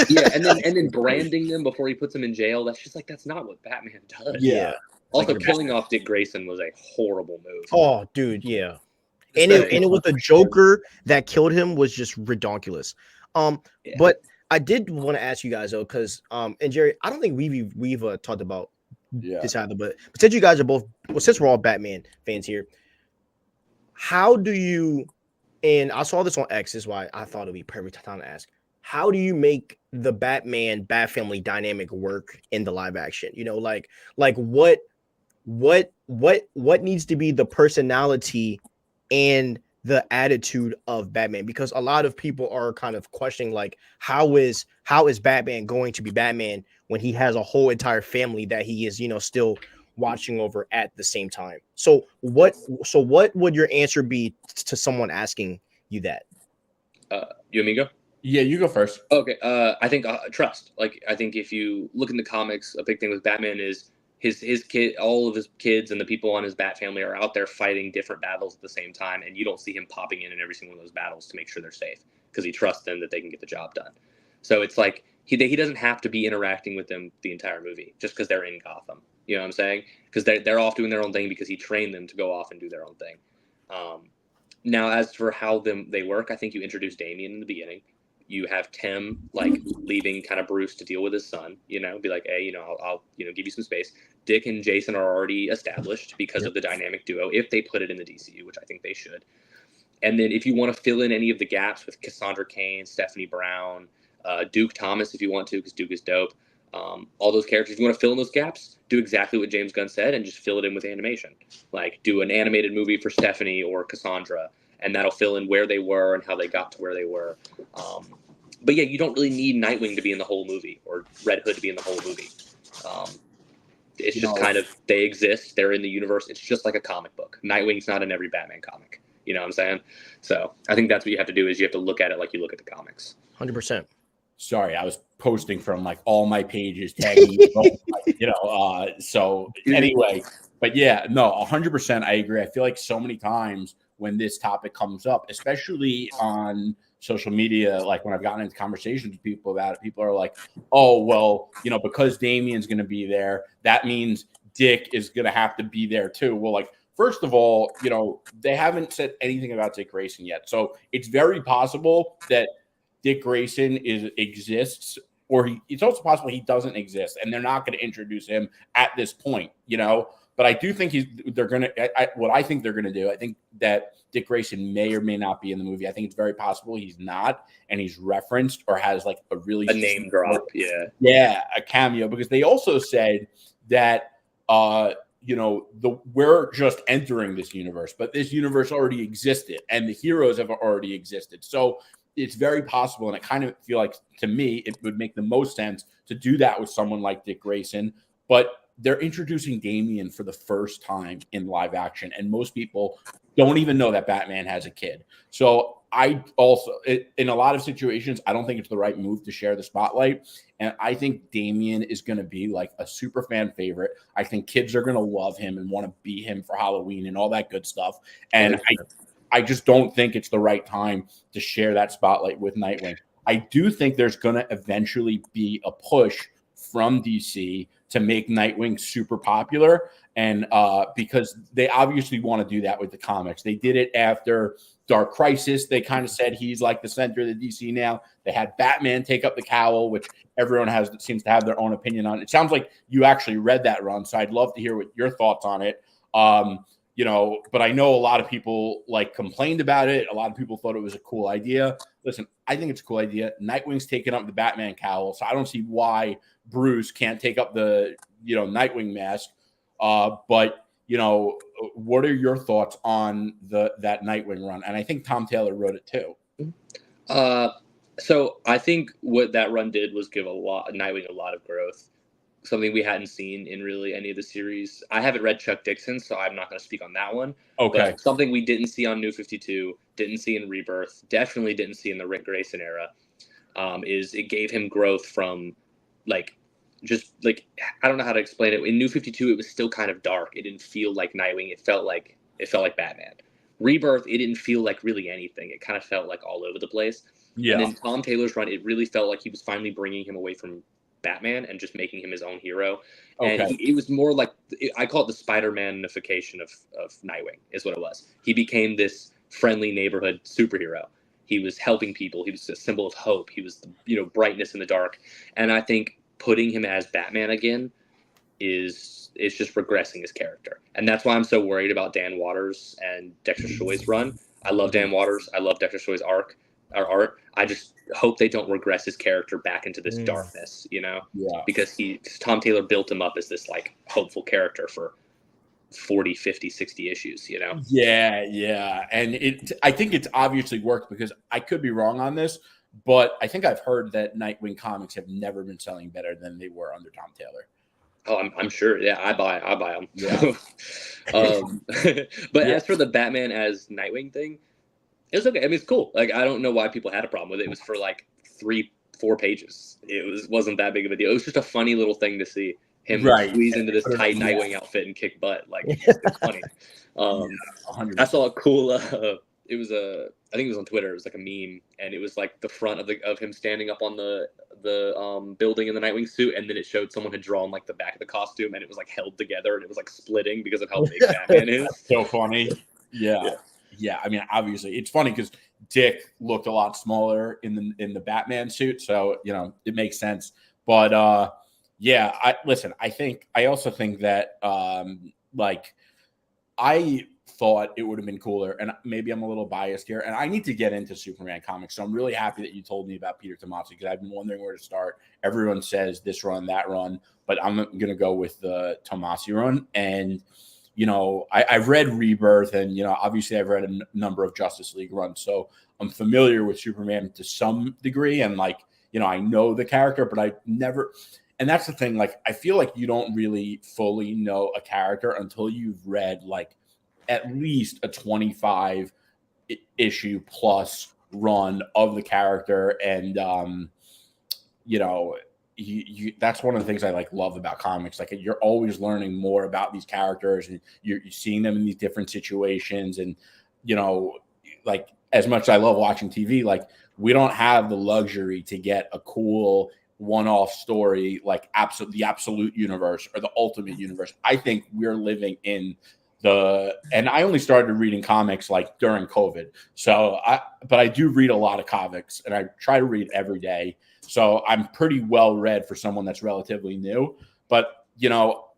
Yeah, and then branding them before he puts them in jail. That's just like, that's not what Batman does. Yeah. Also, killing off Dick Grayson was a horrible move. Oh, dude, yeah. And it was the Joker that killed him was just redonkulous. But I did want to ask you guys though, because and Jerry, I don't think we've talked about this either, but since you guys are both, well, since we're all Batman fans here, how do you? And I saw this on X, is why I thought it'd be perfect time to ask. How do you make the Batman Bat Family dynamic work in the live action? You know, like what needs to be the personality and the attitude of Batman, because a lot of people are kind of questioning like how is Batman going to be Batman when he has a whole entire family that he is, you know, still watching over at the same time. So what would your answer be to someone asking you that? You and me go? Yeah, you go first. Okay. I think trust. Like, I think if you look in the comics, a big thing with Batman is his kid, all of his kids and the people on his Bat family are out there fighting different battles at the same time, and you don't see him popping in every single one of those battles to make sure they're safe because he trusts them that they can get the job done. So it's like he doesn't have to be interacting with them the entire movie just because they're in Gotham. You know what I'm saying? Because they're off doing their own thing because he trained them to go off and do their own thing. Now, as for how they work, I think you introduce Damian in the beginning. You have Tim like leaving kind of Bruce to deal with his son, you know, be like, hey, you know, I'll you know, give you some space. Dick and Jason are already established because of the dynamic duo, if they put it in the DCU, which I think they should. And then if you want to fill in any of the gaps with Cassandra Cain, Stephanie Brown, Duke Thomas, if you want to, because Duke is dope. All those characters, if you want to fill in those gaps, do exactly what James Gunn said and just fill it in with animation. Like, do an animated movie for Stephanie or Cassandra, and that'll fill in where they were and how they got to where they were. But yeah, you don't really need Nightwing to be in the whole movie or Red Hood to be in the whole movie. It's just kind of, they exist, they're in the universe. It's just like a comic book. Nightwing's not in every Batman comic. You know what I'm saying? So I think that's what you have to do, is you have to look at it like you look at the comics. 100%. Sorry, I was posting from like all my pages, tagging you know. So anyway, but yeah, no, 100%. I agree. I feel like so many times when this topic comes up, especially on social media, like when I've gotten into conversations with people about it, people are like, oh, well, you know, because Damian's going to be there, that means Dick is going to have to be there too. Well, like, first of all, you know, they haven't said anything about Dick Grayson yet. So it's very possible that Dick Grayson exists, or it's also possible he doesn't exist, and they're not going to introduce him at this point, you know. But I do think they're going to. What I think they're going to do, I think that Dick Grayson may or may not be in the movie. I think it's very possible he's not, and he's referenced or has like a name drop, a cameo, because they also said that you know, we're just entering this universe, but this universe already existed, and the heroes have already existed. So it's very possible, and I kind of feel like, to me, it would make the most sense to do that with someone like Dick Grayson. But they're introducing Damian for the first time in live action, and most people don't even know that Batman has a kid. So I also, in a lot of situations, I don't think it's the right move to share the spotlight. And I think Damian is going to be like a super fan favorite. I think kids are going to love him and want to be him for Halloween and all that good stuff. And I just don't think it's the right time to share that spotlight with Nightwing. I do think there's going to eventually be a push from DC to make Nightwing super popular. And because they obviously want to do that with the comics. They did it after Dark Crisis. They kind of said he's like the center of the DC now. They had Batman take up the cowl, which everyone seems to have their own opinion on. It sounds like you actually read that run, so I'd love to hear what your thoughts on it. You know, but I know a lot of people like complained about it. A lot of people thought it was a cool idea. Listen, I think it's a cool idea. Nightwing's taking up the Batman cowl, so I don't see why Bruce can't take up the, you know, Nightwing mask. But, you know, what are your thoughts on that Nightwing run? And I think Tom Taylor wrote it too. So I think what that run did was give Nightwing a lot of growth, something we hadn't seen in really any of the series. I haven't read Chuck Dixon, so I'm not going to speak on that one. Okay. But something we didn't see on New 52, didn't see in Rebirth, definitely didn't see in the Rick Grayson era, is it gave him growth from, like, just like, I don't know how to explain it. In New 52, it was still kind of dark. It didn't feel like Nightwing. It felt like Batman. Rebirth, it didn't feel like really anything. It kind of felt like all over the place. Yeah. And then Tom Taylor's run, it really felt like he was finally bringing him away from Batman and just making him his own hero. Okay. And it was more like, I call it the Spider-Man-ification of Nightwing, is what it was. He became this friendly neighborhood superhero. He was helping people. He was a symbol of hope. He was, brightness in the dark. And I think putting him as Batman again is just regressing his character. And that's why I'm so worried about Dan Waters and Dexter Shoy's run. I love Dan Waters. I love Dexter Shoy's art. I just hope they don't regress his character back into this darkness, Yeah. Because Tom Taylor built him up as this like hopeful character for 40, 50, 60 issues, Yeah. And I think it's obviously worked, because I could be wrong on this, but I think I've heard that Nightwing comics have never been selling better than they were under Tom Taylor. Oh, I'm sure. Yeah, I buy them. Yeah. But as for the Batman as Nightwing thing, it was okay. I mean, it's cool. Like, I don't know why people had a problem with it. It was for like 3-4 pages. It wasn't that big of a deal. It was just a funny little thing to see him squeeze into this tight Nightwing outfit and kick butt. Like, it's funny. I saw a cool. It was I think it was on Twitter. It was like a meme, and it was like the front of him standing up on the building in the Nightwing suit, and then it showed someone had drawn like the back of the costume, and it was like held together, and it was like splitting because of how big Batman is. So funny. Yeah. I mean, obviously, it's funny because Dick looked a lot smaller in the Batman suit, so it makes sense. But yeah, I also think that I thought it would have been cooler, and maybe I'm a little biased here, and I need to get into Superman comics, so I'm really happy that you told me about Peter Tomasi, because I've been wondering where to start. Everyone says this run, that run, but I'm going to go with the Tomasi run. And I've read Rebirth, and obviously I've read a number of Justice League runs, so I'm familiar with Superman to some degree, and I know the character, but I never. And that's the thing, I feel like you don't really fully know a character until you've read at least a 25 issue plus run of the character. And, that's one of the things I love about comics. You're always learning more about these characters, and you're seeing them in these different situations. And, as much as I love watching TV, we don't have the luxury to get a cool one-off story, the absolute universe or the ultimate universe. I think we're living in and I only started reading comics during COVID. But I do read a lot of comics, and I try to read every day. So I'm pretty well read for someone that's relatively new. But,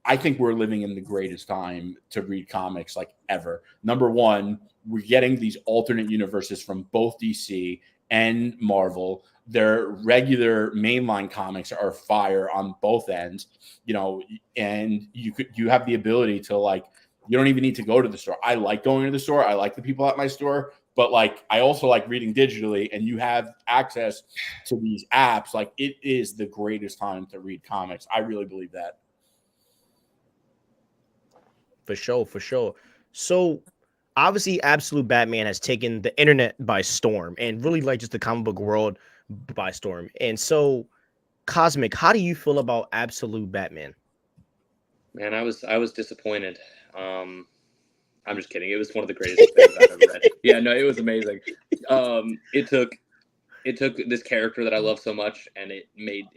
I think we're living in the greatest time to read comics ever. Number one, we're getting these alternate universes from both DC and Marvel. Their regular mainline comics are fire on both ends, and you have the ability to you don't even need to go to the store. I like going to the store. I like the people at my store, but I also like reading digitally, and you have access to these apps. It is the greatest time to read comics. I really believe that. For sure. So obviously Absolute Batman has taken the internet by storm, and really just the comic book world by storm. And so, Cosmic, how do you feel about Absolute Batman? Man, I was disappointed. I'm just kidding. It was one of the greatest things I've ever read. Yeah, no, it was amazing. It took this character that I love so much, and it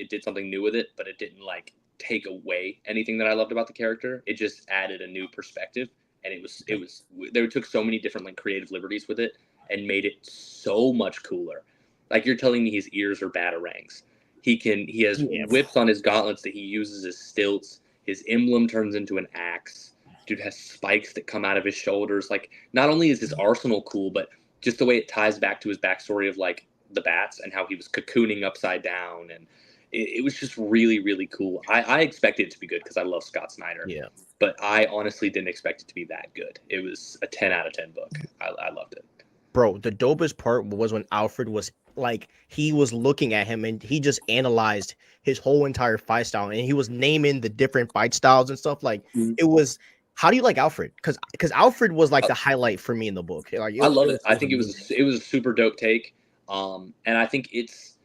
did something new with it, but it didn't take away anything that I loved about the character. It just added a new perspective, and they took so many different creative liberties with it and made it so much cooler. You're telling me his ears are batarangs. He has whips on his gauntlets that he uses as stilts. His emblem turns into an axe. Dude has spikes that come out of his shoulders. Not only is his arsenal cool, but just the way it ties back to his backstory of the bats and how he was cocooning upside down, and it was just really, really cool. I expected it to be good because I love Scott Snyder. Yeah. But I honestly didn't expect it to be that good. It was a 10 out of 10 book. I loved it. bro, the dopest part was when Alfred was like, he was looking at him and he just analyzed his whole entire fight style and he was naming the different fight styles and stuff. Like, Mhm. it was. How do you like Alfred? Because Alfred was like the highlight for me in the book. Like, I love it. I think amazing. it was a super dope take. And I think it's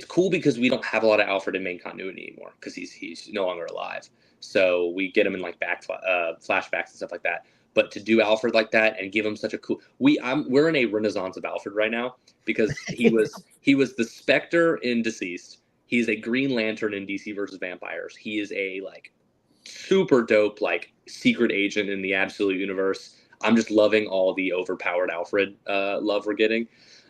cool because we don't have a lot of Alfred in main continuity anymore because he's no longer alive. So we get him in like flashbacks and stuff like that. But to do Alfred like that and give him such a cool we're in a renaissance of Alfred right now because he was the Spectre in Deceased. He's a Green Lantern in DC versus Vampires. He is a like super dope like secret agent in the Absolute Universe. I'm just loving all the overpowered Alfred love we're getting.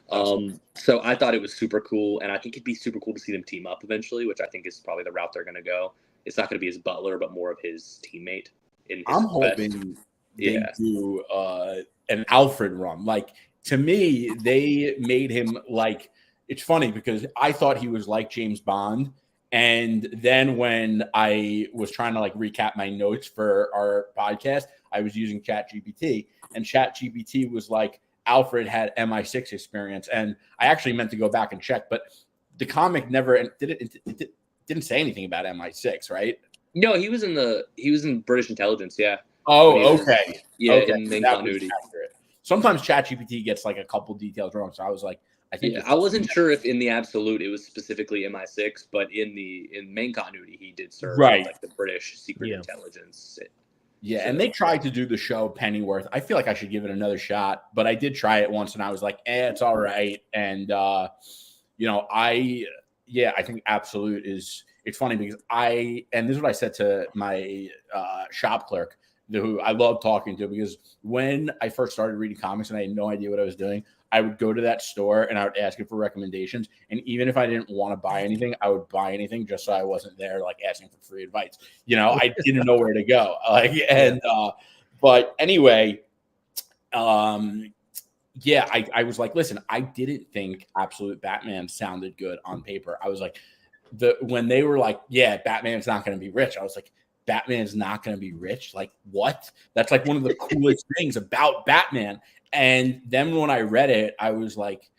So I thought it was super cool, and I think it'd be super cool to see them team up eventually, which I think is probably the route they're going to go. It's not going to be his butler, but more of his teammate. I'm hoping they do an Alfred run. Like, to me, they made him like, it's funny because I thought he was like James Bond. And then when I was trying to like recap my notes for our podcast, I was using ChatGPT, and ChatGPT was like, Alfred had MI6 experience. And I actually meant to go back and check, but the comic never didn't say anything about MI6, right? No, he was in British intelligence, yeah. Oh, okay. Okay. In main continuity. Sometimes ChatGPT gets like a couple details wrong, so I was like, I wasn't sure if in the Absolute it was specifically MI6, but in main continuity he did serve like the British secret intelligence. Yeah, and they tried to do the show Pennyworth. I feel like I should give it another shot, but I did try it once, and I was like, it's all right. And I think Absolute is. It's funny because and this is what I said to my shop clerk, who I love talking to, because when I first started reading comics and I had no idea what I was doing, I would go to that store and I would ask him for recommendations. And even if I didn't want to buy anything, I would buy anything just so I wasn't there like asking for free advice. I didn't know where to go. But anyway, I was like, listen, I didn't think Absolute Batman sounded good on paper. I was like, when they were like, yeah, Batman's not going to be rich, I was like, Batman's not going to be rich? Like, what? That's like one of the coolest things about Batman. And then when I read it, I was like,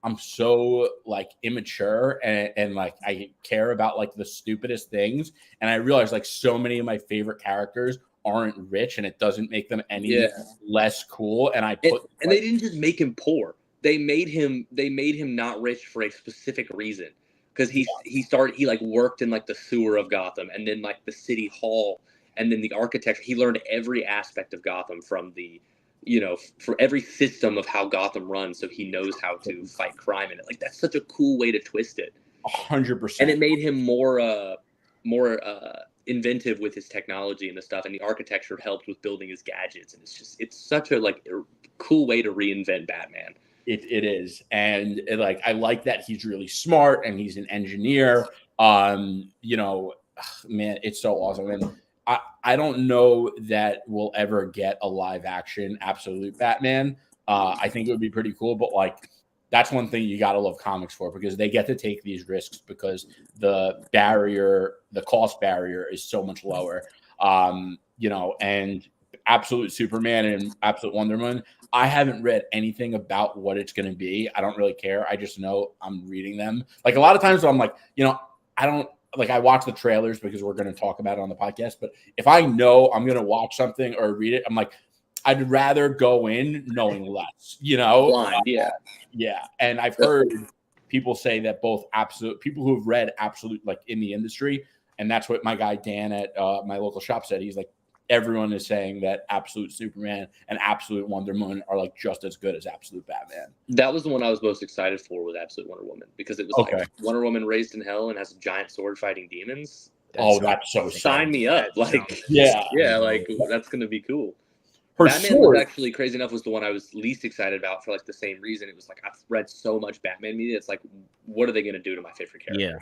I'm so like immature and like I care about like the stupidest things. And I realized like so many of my favorite characters aren't rich, and it doesn't make them any less cool. And they didn't just make him poor. They made him not rich for a specific reason. Because he like worked in like the sewer of Gotham, and then like the city hall, and then the architecture. He learned every aspect of Gotham from for every system of how Gotham runs, so he knows how to fight crime in it. Like, that's such a cool way to twist it. 100%. And it made him more inventive with his technology and the stuff, and the architecture helped with building his gadgets. And it's such a like a cool way to reinvent Batman. It is. And like, I like that he's really smart and he's an engineer. Man, it's so awesome. And I don't know that we'll ever get a live action Absolute Batman. I think it would be pretty cool, but like, that's one thing you got to love comics for, because they get to take these risks because the cost barrier is so much lower. And Absolute Superman and Absolute Wonder Woman, I haven't read anything about what it's going to be. I don't really care. I just know I'm reading them. Like, a lot of times I'm like, I don't like, I watch the trailers because we're going to talk about it on the podcast. But if I know I'm going to watch something or read it, I'm like, I'd rather go in knowing less, Blind, yeah. And I've heard people say that both people who have read Absolute, like in the industry, and that's what my guy Dan at my local shop said. He's like, everyone is saying that Absolute Superman and Absolute Wonder Woman are like just as good as Absolute Batman. That was the one I was most excited for, with Absolute Wonder Woman, because it was like Wonder Woman raised in hell and has a giant sword fighting demons. That's so sign me up. Like, like, that's gonna be cool. Batman was actually, crazy enough, was the one I was least excited about for like the same reason. It was like, I've read so much Batman media. It's like, what are they gonna do to my favorite character? Yeah.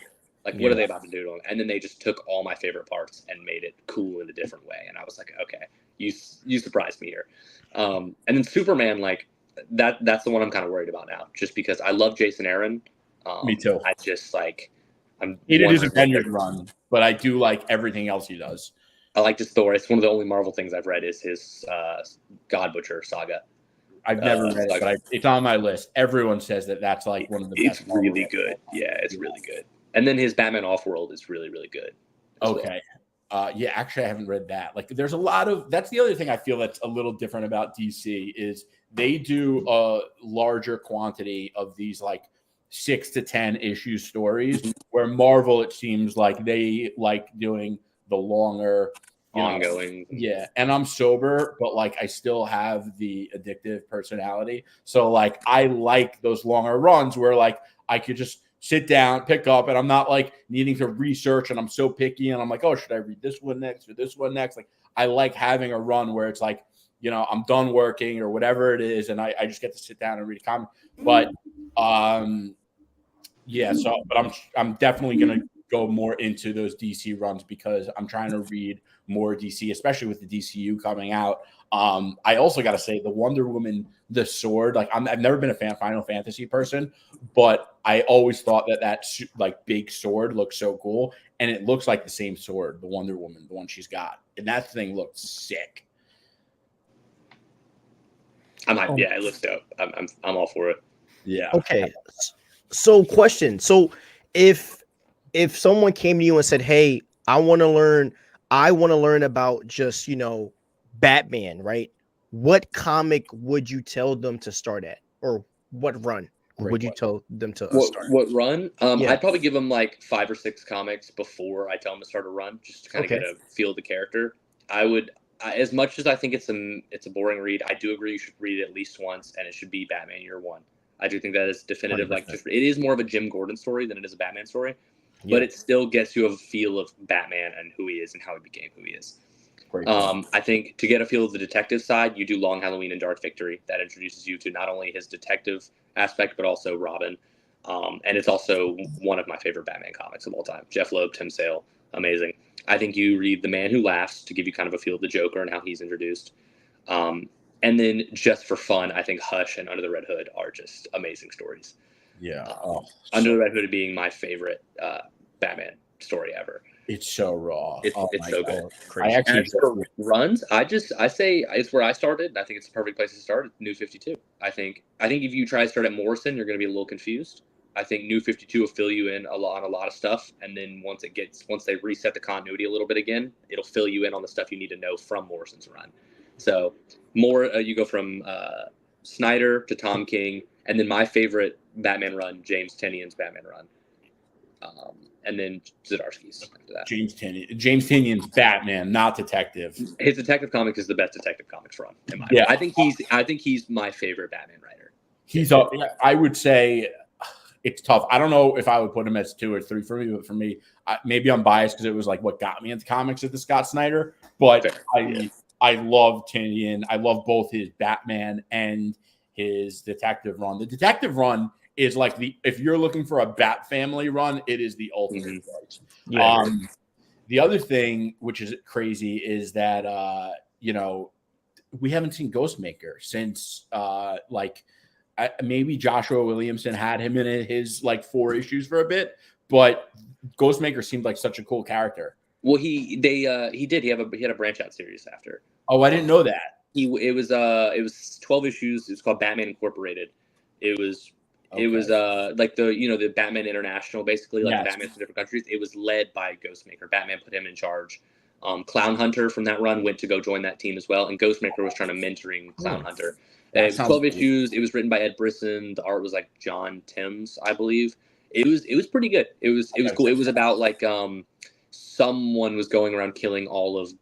Like, what are they about to do to him? And then they just took all my favorite parts and made it cool in a different way. And I was like, okay, you surprised me here. And then Superman, like, that's the one I'm kind of worried about now, just because I love Jason Aaron. Me too. I just like, he did his opinion run, but I do like everything else he does. I like his Thor. It's one of the only Marvel things I've read is his God Butcher saga. I've never read it, but it's on my list. Everyone says that that's like one of the best. It's really good. Yeah, it's really good. And then his Batman Off-World is really, really good. Okay. Yeah, actually, I haven't read that. Like, there's a lot of. That's the other thing I feel that's a little different about DC is they do a larger quantity of these like 6 to 10 issue stories, where Marvel, it seems like they like doing the longer ongoing. Yeah, and I'm sober, but like I still have the addictive personality. So like I like those longer runs where like I could just sit down, pick up, and I'm not like needing to research and I'm so picky and I'm like, oh, should I read this one next or this one next? Like I like having a run where it's like, I'm done working or whatever it is, and I just get to sit down and read a comic. But yeah, but I'm definitely gonna go more into those DC runs because I'm trying to read more DC, especially with the DCU coming out. I also got to say the Wonder Woman, the sword, like I've never been a Final Fantasy person, but I always thought that like big sword looks so cool, and it looks like the same sword, the Wonder Woman, the one she's got, and that thing looked sick. Yeah, it looks dope. I'm all for it. Yeah. Okay. So question. So if someone came to you and said, "Hey, I want to learn about just, Batman," right? What comic would you tell them to start at? Or what run would you tell them to start? What run? I'd probably give them like 5 or 6 comics before I tell them to start a run, just to kind of get a feel of the character. As much as I think it's a boring read, I do agree you should read it at least once, and it should be Batman Year One. I do think that is definitive. 100%. Like, it is more of a Jim Gordon story than it is a Batman story, but it still gets you a feel of Batman and who he is and how he became who he is. I think to get a feel of the detective side, you do Long Halloween and Dark Victory. That introduces you to not only his detective aspect, but also Robin. And it's also one of my favorite Batman comics of all time. Jeff Loeb, Tim Sale, amazing. I think you read The Man Who Laughs to give you kind of a feel of the Joker and how he's introduced. And then just for fun, I think Hush and Under the Red Hood are just amazing stories. Yeah. Under the Red Hood being my favorite Batman story ever. It's so raw. It's so good. I actually runs. I say it's where I started, and I think it's the perfect place to start. New 52. I think if you try to start at Morrison, you're going to be a little confused. I think New 52 will fill you in a lot of stuff, and then once they reset the continuity a little bit again, it'll fill you in on the stuff you need to know from Morrison's run. So you go from Snyder to Tom King, and then my favorite Batman run, James Tynion's Batman run. And then Zdarsky's after that. James Tynion's Batman, not detective. His detective comic is the best detective comics run. I think he's my favorite Batman writer. I would say it's tough. I don't know if I would put him as 2 or 3 for me, but for me, maybe I'm biased because it was like what got me into comics at the Scott Snyder. But I love Tynion. I love both his Batman and his detective run. The detective run is like if you're looking for a Bat Family run, it is the ultimate choice. Yeah. The other thing, which is crazy, is that we haven't seen Ghostmaker since maybe Joshua Williamson had him in his like 4 issues for a bit, but Ghostmaker seemed like such a cool character. Well, he did. He had a branch out series after. Oh, I didn't know that. It was 12 issues. It was called Batman Incorporated. It was like the Batman International, basically, like Batman from different countries. It was led by Ghostmaker. Batman put him in charge. Clown Hunter from that run went to go join that team as well, and Ghostmaker was trying to mentoring Clown Hunter. 12 issues. It was written by Ed Brisson. The art was like John Timms, I believe. It was pretty good. It was cool. It was about like someone was going around killing all of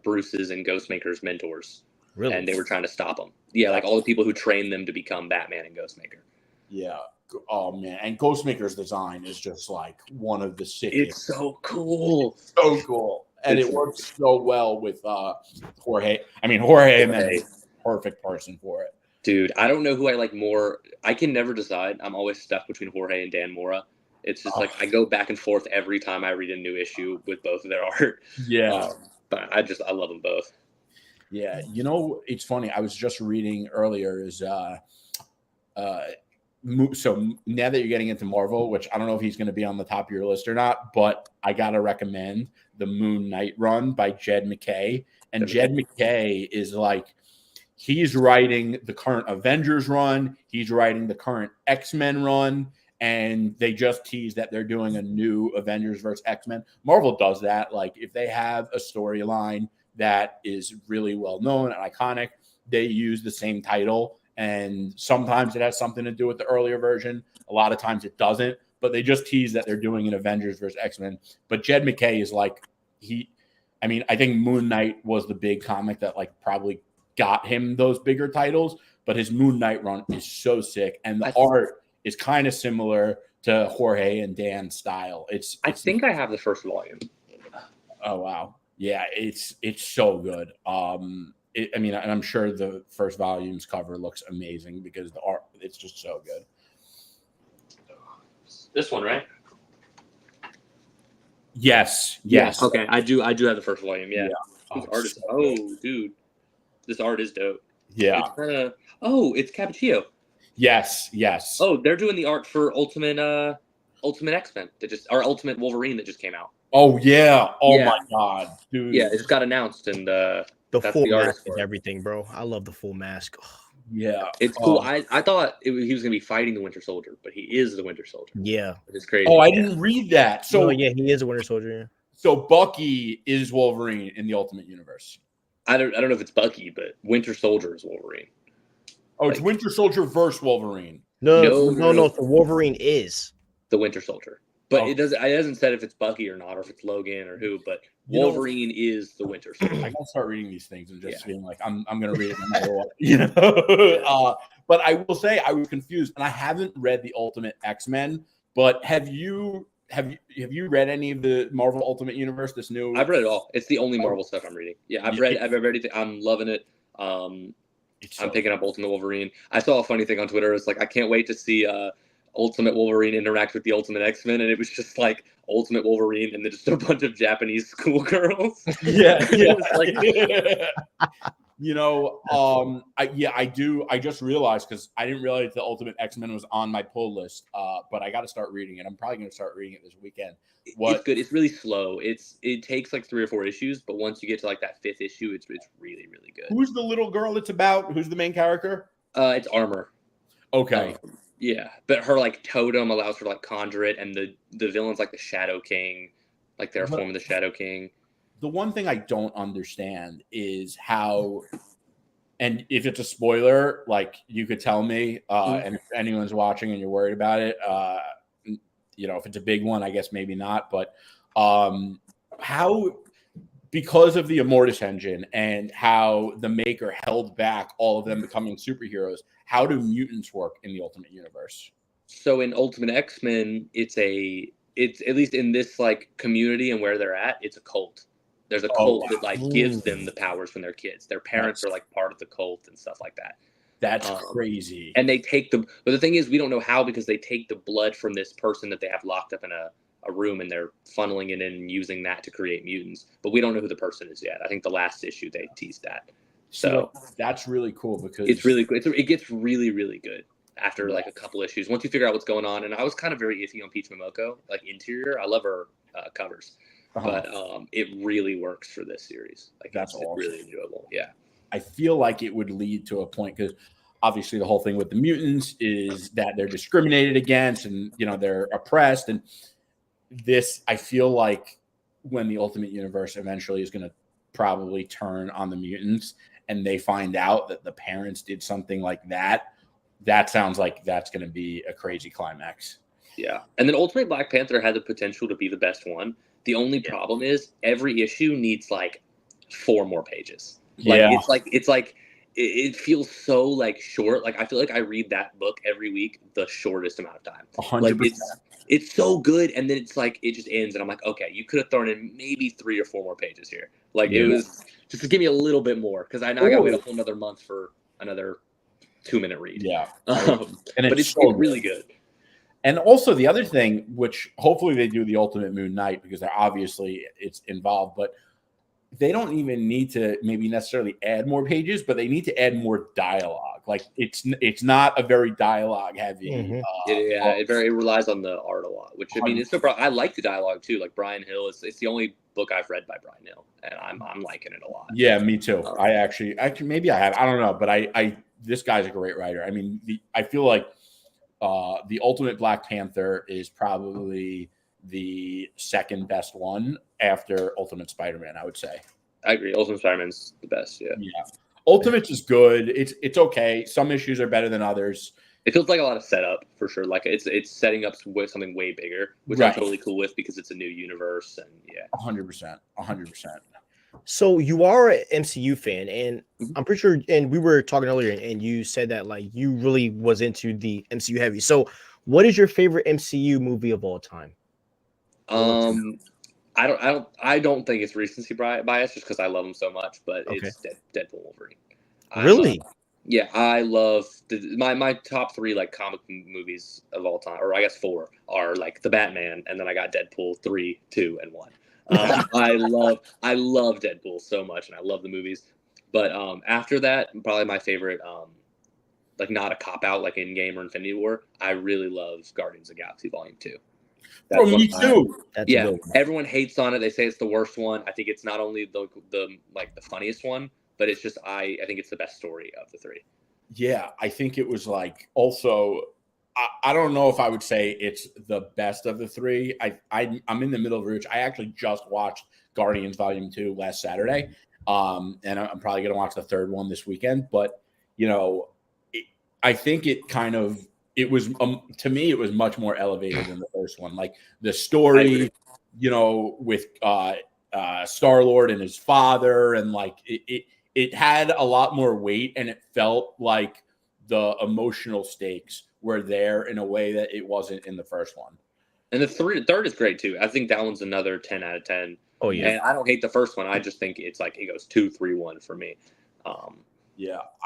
Bruce's and Ghostmaker's mentors. Really? And they were trying to stop them. Yeah, like all the people who trained them to become Batman and Ghostmaker. Yeah. Oh man, and Ghostmaker's design is just like one of the sickest. It's so cool. It's so cool, and it works so well with Jorge. I mean, Jorge is the perfect person for it. Dude, I don't know who I like more. I can never decide. I'm always stuck between Jorge and Dan Mora. It's just like I go back and forth every time I read a new issue with both of their art. Yeah, but I love them both. Yeah, it's funny. I was just reading earlier so now that you're getting into Marvel, which I don't know if he's going to be on the top of your list or not, but I got to recommend the Moon Knight run by Jed MacKay. And Jed MacKay is like, he's writing the current Avengers run. He's writing the current X-Men run. And they just teased that they're doing a new Avengers versus X-Men. Marvel does that. Like, if they have a storyline that is really well known and iconic, they use the same title. And sometimes it has something to do with the earlier version. A lot of times it doesn't. But they just tease that they're doing an Avengers versus X-Men. But Jed MacKay is like, I think Moon Knight was the big comic that like probably got him those bigger titles. But his Moon Knight run is so sick. And the art is kind of similar to Jorge and Dan's style. I think I have the first volume. Oh wow, yeah, it's so good. And I'm sure the first volume's cover looks amazing because the art, it's just so good. This one, right? Yes. Okay, I do have the first volume. Yeah. Dude, this art is dope. Yeah. It's kind of. It's Cappuccino. Yes. Oh, they're doing the art for Ultimate X-Men or Ultimate Wolverine that just came out. Oh yeah. My God, dude. Yeah, it just got announced, and the full mask is everything, bro. I love the full mask. Yeah, it's cool. I thought he was gonna be fighting the Winter Soldier, but he is the Winter Soldier. Yeah, it's crazy. Oh, I didn't read that. So he is a Winter Soldier. Yeah. So Bucky is Wolverine in the Ultimate Universe. I don't know if it's Bucky, but Winter Soldier is Wolverine. Oh, it's Winter Soldier versus Wolverine. No. So Wolverine is the Winter Soldier, but it hasn't said if it's Bucky or not, or if it's Logan or who. But Wolverine is the Winter Soldier. I gotta start reading these things and just being like, I'm gonna read it no matter what. But I will say I was confused, and I haven't read the Ultimate X-Men. But have you read any of the Marvel Ultimate Universe? This new? I've read it all. It's the only Marvel stuff I'm reading. Yeah, I've read everything. I'm loving it. I'm picking up Ultimate Wolverine. I saw a funny thing on Twitter. It's like, I can't wait to see Ultimate Wolverine interact with the Ultimate X-Men, and it was just like Ultimate Wolverine and then just a bunch of Japanese schoolgirls. Yeah. I do. I just realized, because I didn't realize the Ultimate X-Men was on my pull list, but I got to start reading it. I'm probably going to start reading it this weekend. It's good. It's really slow. It takes like 3 or 4 issues, but once you get to like that 5th issue, it's really, really good. Who's the little girl it's about? Who's the main character? It's Armor. Okay. Yeah, but her like totem allows her to like conjure it, and the villain's like the Shadow King, like their form of the Shadow King. The one thing I don't understand is how, and if it's a spoiler, like you could tell me, and if anyone's watching and you're worried about it, if it's a big one, I guess maybe not, but how, because of the Immortus engine and how the maker held back all of them becoming superheroes, how do mutants work in the Ultimate Universe? So in Ultimate X-Men, it's at least in this like community and where they're at, it's a cult. There's a cult that like gives them the powers when they're kids. Their parents are like part of the cult and stuff like that. That's crazy. And they take but the thing is, we don't know how, because they take the blood from this person that they have locked up in a room, and they're funneling it in and using that to create mutants. But we don't know who the person is yet. I think the last issue they teased that. So that's really cool, because it's really cool. It gets really, really good after like a couple issues. Once you figure out what's going on. And I was kind of very iffy on Peach Momoko, like interior. I love her covers. But it really works for this series. Like, that's awesome. Really enjoyable. Yeah. I feel like it would lead to a point, because obviously the whole thing with the mutants is that they're discriminated against and, they're oppressed. And this, I feel like when the Ultimate Universe eventually is going to probably turn on the mutants and they find out that the parents did something like that, that sounds like that's going to be a crazy climax. Yeah. And then Ultimate Black Panther had the potential to be the best one. The only problem is every issue needs like 4 more pages. It feels so like short. Like, I feel like I read that book every week the shortest amount of time. 100%. Like, it's so good, and then it's like it just ends, and I'm like, okay, you could have thrown in maybe 3 or 4 more pages here. Like, it was just to give me a little bit more, because I know I got to wait a whole another month for another 2-minute read. Yeah, but it's really good. And also the other thing, which hopefully they do the Ultimate Moon Knight, because they're obviously it's involved, but they don't even need to maybe necessarily add more pages, but they need to add more dialogue. Like it's not a very dialogue heavy. Mhm. It relies on the art a lot, which I mean, it's no problem. I like the dialogue too. Like Brian Hill, it's the only book I've read by Brian Hill, and I'm liking it a lot. Yeah, me too. I actually maybe I have. I don't know, but I this guy's a great writer. I mean, I feel like the Ultimate Black Panther is probably the second best one after Ultimate Spider-Man, I would say. I agree. Ultimate Spider-Man's the best. Yeah. Ultimate's is good. It's okay. Some issues are better than others. It feels like a lot of setup for sure. Like it's setting up with something way bigger, which I'm totally cool with because it's a new universe and 100%. So you are an MCU fan, and I'm pretty sure, and we were talking earlier, and you said that like you really was into the MCU heavy. So what is your favorite MCU movie of all time? I don't think it's recency bias just because I love them so much, but it's Deadpool Wolverine. Really? I love my top 3 like comic movies of all time, or I guess 4 are like the Batman, and then I got Deadpool 3, 2, and 1. I love Deadpool so much, and I love the movies. But after that, probably my favorite, like not a cop out like Endgame or Infinity War. I really love Guardians of the Galaxy Volume 2. That's me too. Everyone hates on it. They say it's the worst one. I think it's not only the like the funniest one, but it's just I think it's the best story of the 3. Yeah, I think it was like also. I don't know if I would say it's the best of the 3. I'm in the middle of Rooch. I actually just watched Guardians Volume 2 last Saturday, and I'm probably going to watch the 3rd one this weekend. But I think it was to me it was much more elevated than the first one. Like the story, with Star-Lord and his father, and like it had a lot more weight, and it felt like the emotional stakes were there in a way that it wasn't in the first one. And the third is great too. I think that one's another 10 out of 10. Oh yeah. And I don't hate the first one. I just think it's like it goes 2, 3, 1 for me. I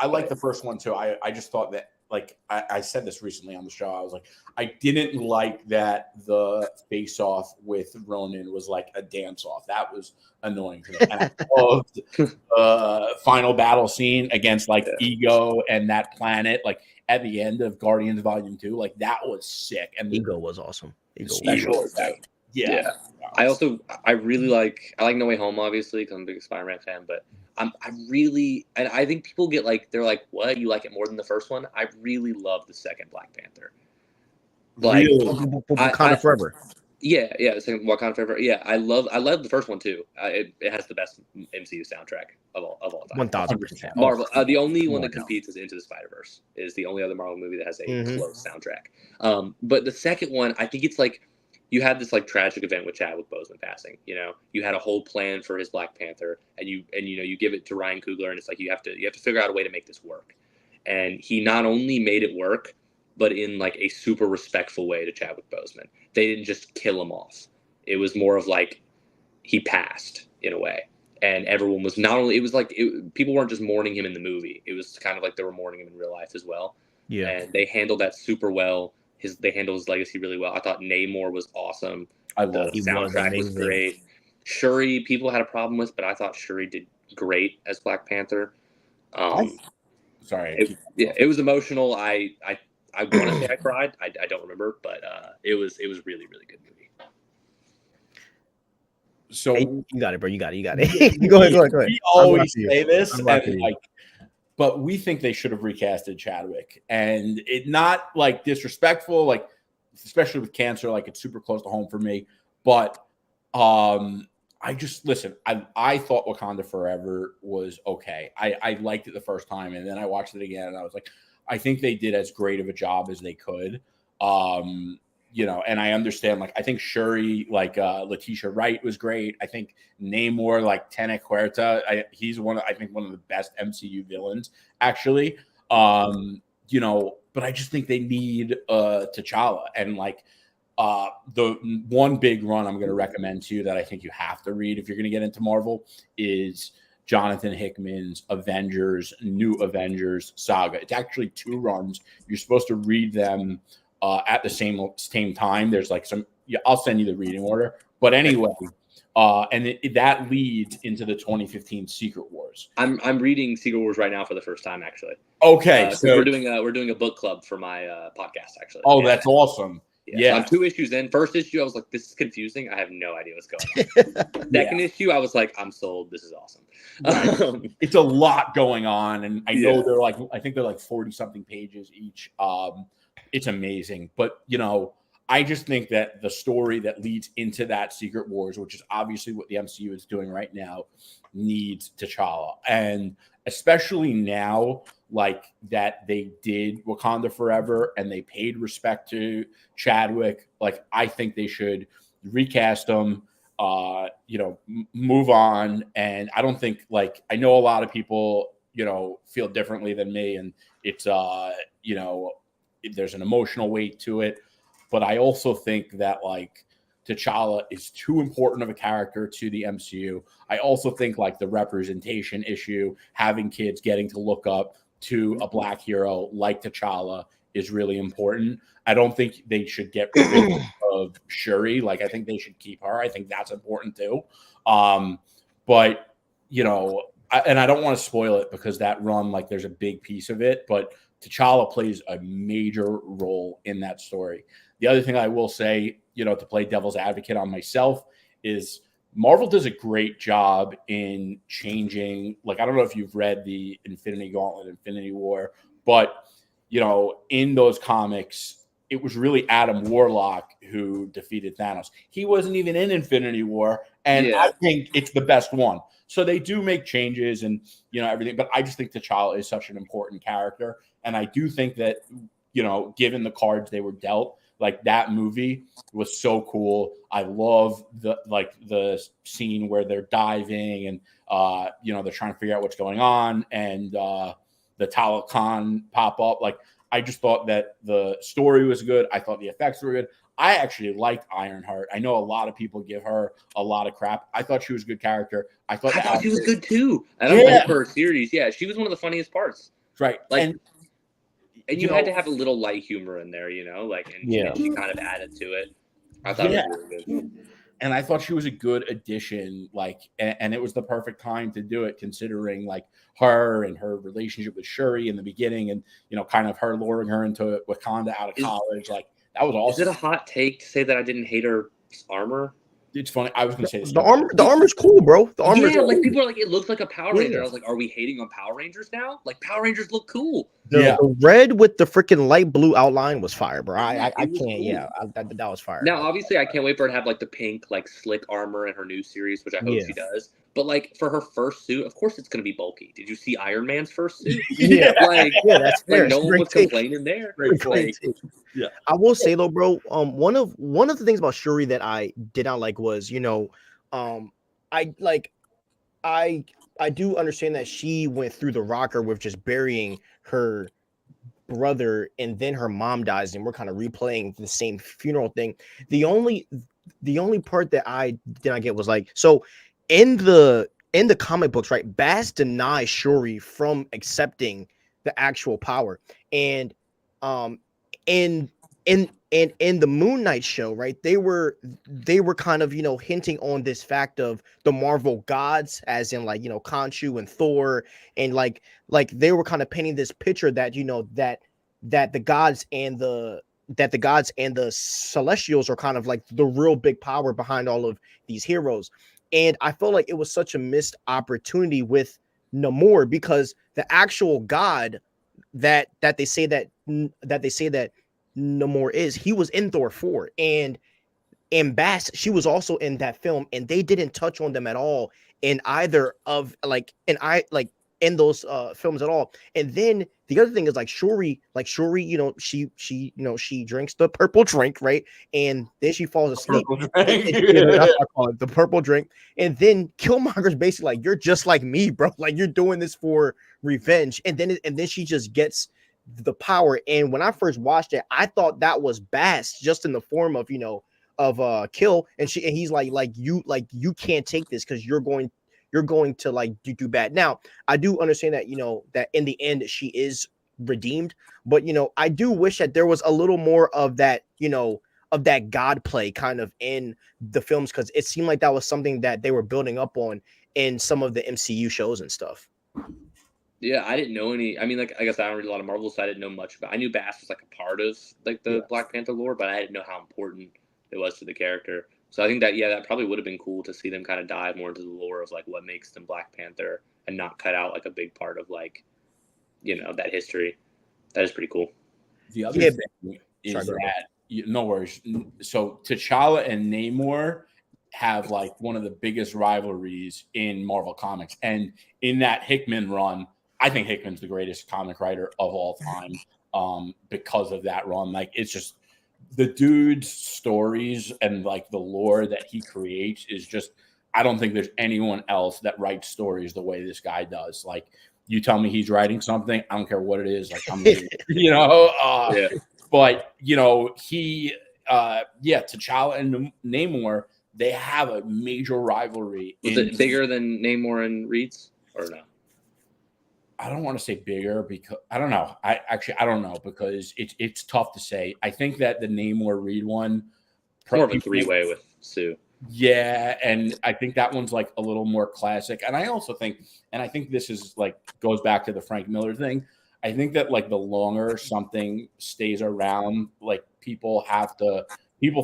like the first one too. I just thought that, like I said this recently on the show, I was like, I didn't like that the face off with Ronan was like a dance off. That was annoying to me. And I loved the final battle scene against like Ego and that planet, like at the end of Guardians Volume 2, like that was sick. And Ego was awesome. Special effect. Yeah. I really like No Way Home, obviously, because I'm a big Spider-Man fan, but I think people get like, they're like, what, you like it more than the first one? I really love the second Black Panther. Like, Wakanda Forever. Yeah, the second Wakanda Forever. Yeah, I love the first one too. It has the best MCU soundtrack of all time. 1000%. Marvel. The only one that competes is Into the Spider-Verse. Is the only other Marvel movie that has a close soundtrack. But the second one, I think it's like you had this like tragic event with Chadwick Boseman passing. You had a whole plan for his Black Panther, and you give it to Ryan Coogler, and it's like you have to figure out a way to make this work. And he not only made it work, but in like a super respectful way to Chadwick Boseman. They didn't just kill him off. It was more of like he passed in a way. And everyone was people weren't just mourning him in the movie. It was kind of like they were mourning him in real life as well. Yeah. And they handled that super well. They handled his legacy really well. I thought Namor was awesome. The soundtrack was great. Shuri, people had a problem with, but I thought Shuri did great as Black Panther. It was emotional. I want to say I cried. I don't remember, but it was really, really good movie. So hey, you got it, bro. You got it. Go ahead. We always say this, and but we think they should have recasted Chadwick, and it not like disrespectful, like especially with cancer, like it's super close to home for me. But I just listen. I thought Wakanda Forever was okay. I liked it the first time, and then I watched it again, and I was like, I think they did as great of a job as they could. And I understand, like, I think Shuri, like, Letitia Wright was great. I think Namor, like, Tena Huerta, he's one of the best MCU villains, actually. But I just think they need T'Challa. And, like, the one big run I'm going to recommend to you that I think you have to read if you're going to get into Marvel is Jonathan Hickman's New Avengers saga. It's actually 2 runs. You're supposed to read them at the same time. There's like I'll send you the reading order. But anyway, and that leads into the 2015 Secret Wars. I'm reading Secret Wars right now for the first time, actually. Okay, so we're doing a book club for my podcast, actually. Oh, that's awesome. Yeah. So I'm 2 issues in. First issue, I was like, this is confusing. I have no idea what's going on. Second issue, I was like, I'm sold. This is awesome. Right. It's a lot going on, and I know I think they're like 40 something pages each. It's amazing, but I just think that the story that leads into that Secret Wars, which is obviously what the MCU is doing right now, needs T'Challa. And especially now, like that they did Wakanda Forever and they paid respect to Chadwick. Like, I think they should recast him, move on. And I don't think, like, I know a lot of people, feel differently than me. And it's, there's an emotional weight to it. But I also think that, like, T'Challa is too important of a character to the MCU. I also think, like, the representation issue, having kids getting to look up to a Black hero like T'Challa is really important. I don't think they should get rid of Shuri. Like, I think they should keep her. I think that's important too. But, and I don't want to spoil it because that run, like, there's a big piece of it, but T'Challa plays a major role in that story. The other thing I will say, to play devil's advocate on myself, is Marvel does a great job in changing. Like, I don't know if you've read the Infinity Gauntlet, Infinity War, but, in those comics, it was really Adam Warlock who defeated Thanos. He wasn't even in Infinity War, and I think it's the best one. So they do make changes and, everything, but I just think T'Challa is such an important character. And I do think that, given the cards they were dealt, like, that movie was so cool. I love the scene where they're diving and, they're trying to figure out what's going on, and the Talokan pop up. Like, I just thought that the story was good. I thought the effects were good. I actually liked Ironheart. I know a lot of people give her a lot of crap. I thought she was a good character. I thought she was good too. And I like her series. Yeah, she was one of the funniest parts. Right. Like, and you had to have a little light humor in there, and she kind of added to it. I thought it was really good. And I thought she was a good addition, like, and it was the perfect time to do it, considering, like, her and her relationship with Shuri in the beginning, and kind of her luring her into Wakanda out of college. Like, that was awesome. Is it a hot take to say that I didn't hate her armor? It's funny. I was going to say this. The armor's cool, bro. The armor's cool. Like, people are like, it looks like a Power Ranger. I was like, are we hating on Power Rangers now? Like, Power Rangers look cool. The red with the freaking light blue outline was fire, bro. I can't. Cool. That was fire. Now, obviously, I can't wait for her to have, like, the pink, like, slick armor in her new series, which I hope she does. But, like, for her first suit, of course it's going to be bulky. Did you see Iron Man's first suit? That's fair. Like, no one was complaining there. I will say though, bro. One of the things about Shuri that I did not like was, I do understand that she went through the rocker with just burying her brother, and then her mom dies, and we're kind of replaying the same funeral thing. The only part that I did not get was, like, so in the comic books, right? Bast denies Shuri from accepting the actual power, and in the Moon Knight show, right, they were kind of hinting on this fact of the Marvel gods, as in, like, Khonshu and Thor, and like they were kind of painting this picture that that the gods and the Celestials are kind of like the real big power behind all of these heroes. And I felt like it was such a missed opportunity with Namor, because the actual god that they say that Namor is, he was in Thor 4, and Bast, she was also in that film, and they didn't touch on them at all in either of in those films at all. And then the other thing is, like, Shuri, she drinks the purple drink, right? And then she falls asleep. The purple drink. And then Killmonger's basically like, you're just like me, bro. Like, you're doing this for revenge. And then she just gets the power. And when I first watched it, I thought that was Bast, just in the form of Kill, and he's like you can't take this because you're going to like do bad. Now, I do understand that that in the end she is redeemed, but I do wish that there was a little more of that of that God play kind of in the films, because it seemed like that was something that they were building up on in some of the MCU shows and stuff. Yeah, I didn't know any. I mean, like I guess I don't read a lot of Marvel, so I didn't know much about. I knew Bass was like a part of like the Black Panther lore, but I didn't know how important it was to the character. So I think that that probably would have been cool to see them kind of dive more into the lore of like what makes them Black Panther and not cut out like a big part of like that history. That is pretty cool. The other thing is that no worries. So T'Challa and Namor have like one of the biggest rivalries in Marvel Comics, and in that Hickman run, I think Hickman's the greatest comic writer of all time because of that run. Like, it's just the dude's stories and like the lore that he creates is just, I don't think there's anyone else that writes stories the way this guy does. Like, you tell me he's writing something, I don't care what it is. Like, I'm reading, but he, T'Challa and Namor, they have a major rivalry. Was it bigger than Namor and Reed's or no? I don't want to say bigger because I don't know. I don't know because it's tough to say. I think that the Namor Reed one, more of a three-way with Sue. Yeah, and I think that one's like a little more classic. And I also think, and I think this is like goes back to the Frank Miller thing. I think that like the longer something stays around, like people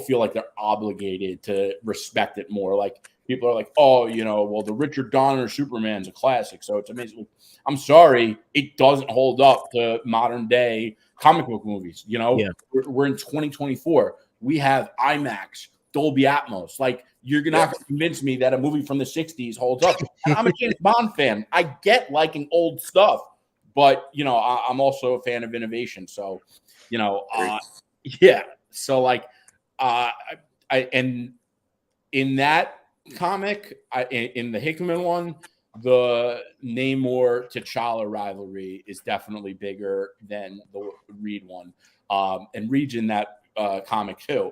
feel like they're obligated to respect it more. Like, people are like, oh, well, the Richard Donner Superman's a classic, so it's amazing. I'm sorry, it doesn't hold up to modern day comic book movies. We're in 2024. We have IMAX, Dolby Atmos. Like, you're not going to convince me that a movie from the 60s holds up. And I'm a James Bond fan. I get liking old stuff, but I'm also a fan of innovation. So, So like, and in that comic, in the Hickman one, the Namor T'Challa rivalry is definitely bigger than the Reed one, and Reed's in that comic too.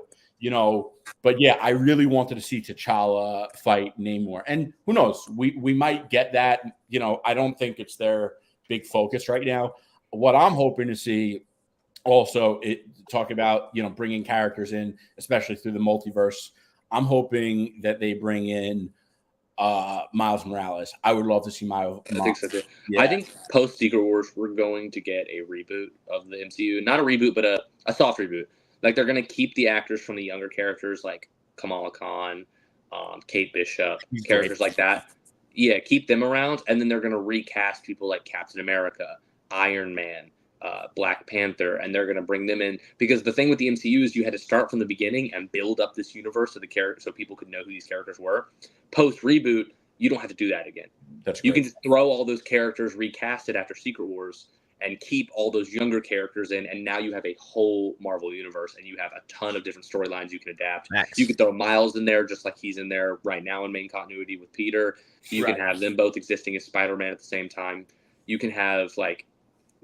But yeah, I really wanted to see T'Challa fight Namor, and who knows, we might get that. I don't think it's their big focus right now. What I'm hoping to see also, talk about bringing characters in, especially through the multiverse. I'm hoping that they bring in Miles Morales. I would love to see Miles. I think so too. Yeah. I think post Secret Wars, we're going to get a reboot of the MCU. Not a reboot, but a soft reboot. Like, they're going to keep the actors from the younger characters like Kamala Khan, Kate Bishop, characters like that. Yeah, keep them around, and then they're going to recast people like Captain America, Iron Man, Black Panther, and they're going to bring them in, because the thing with the MCU is you had to start from the beginning and build up this universe of the characters so people could know who these characters were. Post reboot, you don't have to do that again. You can just throw all those characters, recast it after Secret Wars, and keep all those younger characters in, and now you have a whole Marvel universe, and you have a ton of different storylines you can adapt. Nice. You can throw Miles in there just like he's in there right now in main continuity with Peter. You can have them both existing as Spider-Man at the same time. You can have like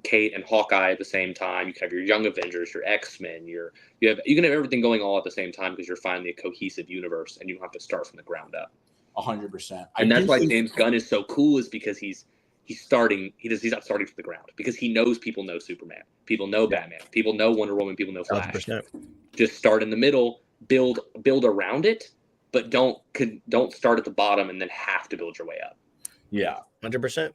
Kate and Hawkeye at the same time. You can have your Young Avengers, your X-Men, you can have everything going all at the same time, because you're finally a cohesive universe and you don't have to start from the ground up. 100%. And that's why James Gunn is so cool, is because he's not starting from the ground, because he knows people know Superman, people know Batman, people know Wonder Woman, people know Flash. 100%. Just start in the middle, build around it, but don't start at the bottom and then have to build your way up. Yeah, 100%.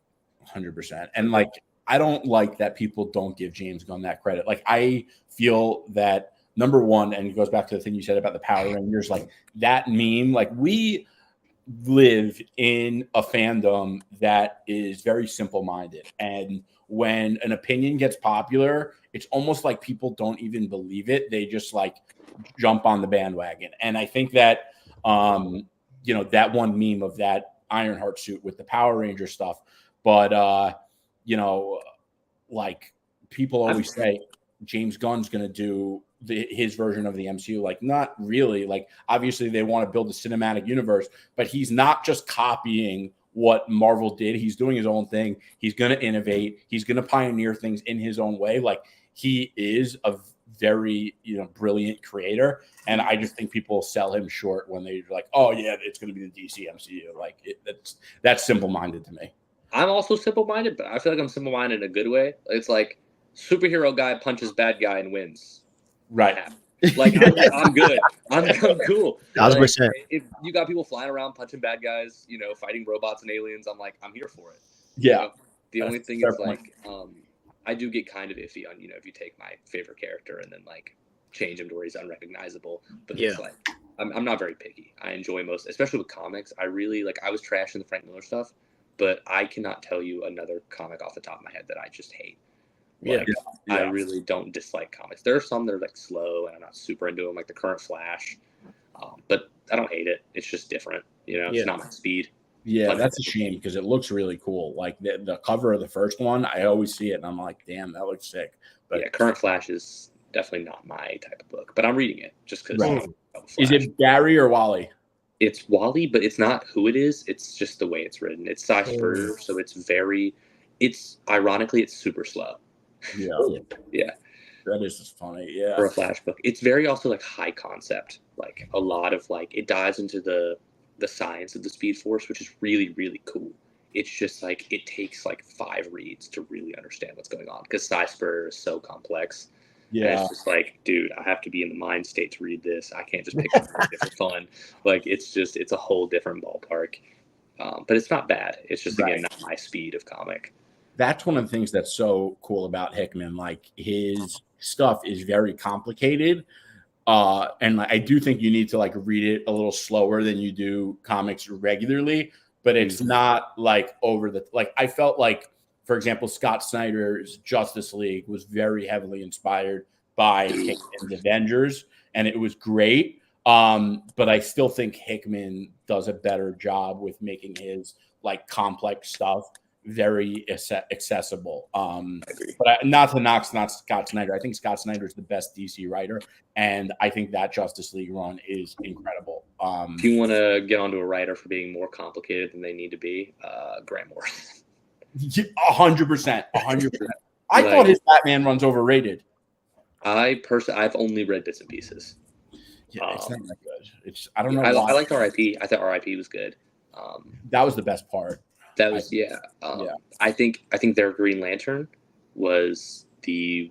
And like, I don't like that people don't give James Gunn that credit. Like, I feel that, number one, and it goes back to the thing you said about the Power Rangers, like that meme, like, we live in a fandom that is very simple-minded, and when an opinion gets popular, it's almost like people don't even believe it. They just like jump on the bandwagon. And I think that that one meme of that Ironheart suit with the Power Ranger stuff, but like, people always say James Gunn's going to do his version of the MCU. Like, not really. Like, obviously they want to build a cinematic universe, but he's not just copying what Marvel did. He's doing his own thing. He's going to innovate. He's going to pioneer things in his own way. Like, he is a very, brilliant creator. And I just think people sell him short when they're like, oh yeah, it's going to be the DC MCU. Like, that's simple-minded to me. I'm also simple-minded, but I feel like I'm simple-minded in a good way. It's like, superhero guy punches bad guy and wins. Right. Like I'm good. I'm cool. 1,000%. If you got people flying around punching bad guys, fighting robots and aliens, I'm here for it. Yeah. The only thing is like I do get kind of iffy on if you take my favorite character and then like change him to where he's unrecognizable. But it's like I'm not very picky. I enjoy most, especially with comics. I really I was trashing the Frank Miller stuff, but I cannot tell you another comic off the top of my head that I just hate. I really don't dislike comics. There are some that are like slow and I'm not super into them, like the current Flash. But I don't hate it. It's just different. It's not my speed. Yeah, that's a shame because it looks really cool. Like the cover of the first one, I always see it and I'm like, damn, that looks sick. But yeah, current Flash is definitely not my type of book, but I'm reading it just because. Right. Is it Gary or Wally? It's Wally, but it's not who it is. It's just the way it's written. It's Cy Spurrier, so it's ironically, it's super slow. Yeah. Yeah. That is just funny. Yeah. For a Flash book. It's very also like high concept. Like a lot of it dives into the science of the Speed Force, which is really, really cool. It's just like it takes like 5 reads to really understand what's going on because Cy Spurrier is so complex. Yeah. And it's just like, dude, I have to be in the mind state to read this. I can't just pick up it for fun. Like it's a whole different ballpark. But it's not bad. It's just again not my speed of comic. That's one of the things that's so cool about Hickman. Like his stuff is very complicated. And I do think you need to read it a little slower than you do comics regularly, but it's not over the, I felt like, for example, Scott Snyder's Justice League was very heavily inspired by Hickman's Avengers, and it was great. But I still think Hickman does a better job with making his complex stuff very accessible. But not to knock Scott Snyder. I think Scott Snyder is the best DC writer, and I think that Justice League run is incredible. If you want to get onto a writer for being more complicated than they need to be, Grant Morrison. 100%. I thought his Batman run's overrated. I've only read bits and pieces. Yeah, it's not that good. I don't know. I liked R.I.P. I thought R.I.P. was good. That was the best part. That was I think their Green Lantern was the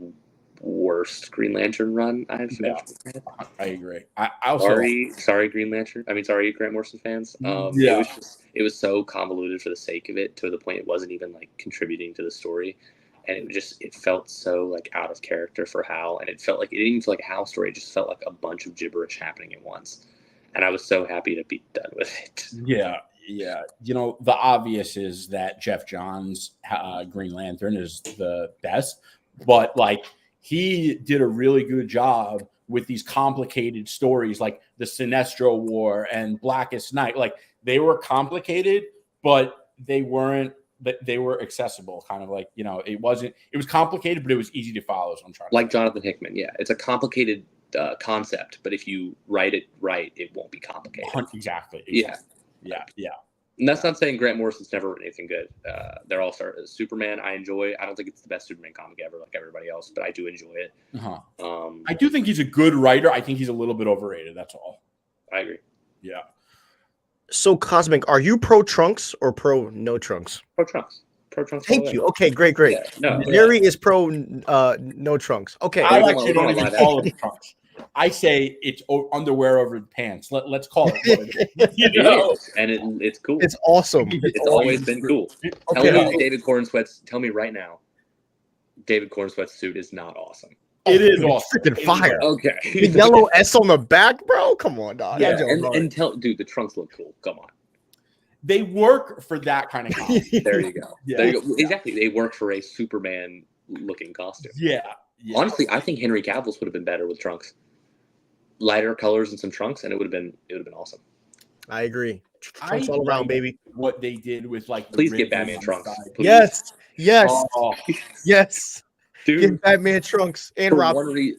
worst Green Lantern run I've ever read. I agree. I also sorry Green Lantern. Sorry Grant Morrison fans. It was so convoluted for the sake of it to the point it wasn't even contributing to the story, and it felt so out of character for Hal, and it felt like it didn't even feel like a Hal story. It just felt like a bunch of gibberish happening at once, and I was so happy to be done with it. Yeah. Yeah, the obvious is that Jeff Johns' Green Lantern is the best, but he did a really good job with these complicated stories like the Sinestro War and Blackest Night. They were complicated, but they weren't. But they were accessible, kind of it wasn't. It was complicated, but it was easy to follow. So I'm trying. Jonathan Hickman, yeah, it's a complicated concept, but if you write it right, it won't be complicated. Exactly. Yeah. And that's not saying Grant Morrison's never written anything good. They're all Superman. I enjoy. I don't think it's the best Superman comic ever, like everybody else, but I do enjoy it. I do think he's a good writer. I think he's a little bit overrated. That's all. I agree. Yeah. So, Cosmic, are you pro Trunks or pro no Trunks? Pro Trunks. Pro Trunks. Thank you. Okay, great. Yeah, no, Gary is pro no Trunks. Okay. I actually don't even call it Trunks. I say it's underwear over the pants. Let's call it. And it's cool. It's awesome. It's always been cool. Okay. Tell me David Cornsweat's. Tell me right now, David Cornsweat's suit is not awesome. It is awesome. Freaking fire. Okay. The yellow S on the back, bro. Come on, dog. Yeah, and dude, the trunks look cool. Come on. They work for that kind of costume. There you go. Yeah. There you go. Exactly. They work for a Superman looking costume. Yeah. Honestly, I think Henry Cavill's would have been better with trunks. Lighter colors and some trunks, and it would have been awesome. I agree. Trunks all around, baby. What they did with please get Batman trunks. Yes. Oh. Yes. Dude, get Batman trunks and Robin. You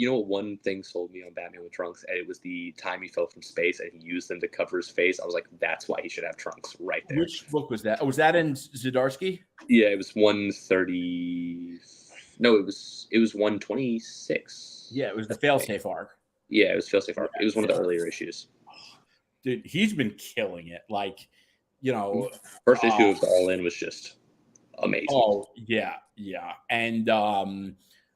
know what? One thing sold me on Batman with trunks, and it was the time he fell from space and he used them to cover his face. I was like, that's why he should have trunks right there. Which book was that? Was that in Zdarsky? Yeah, it was 130. No, it was 126. Yeah, it was the failsafe arc. Yeah, it was failsafe arc. It was one of the earlier issues. Dude, he's been killing it. First issue of the All In was just amazing. Oh, yeah. And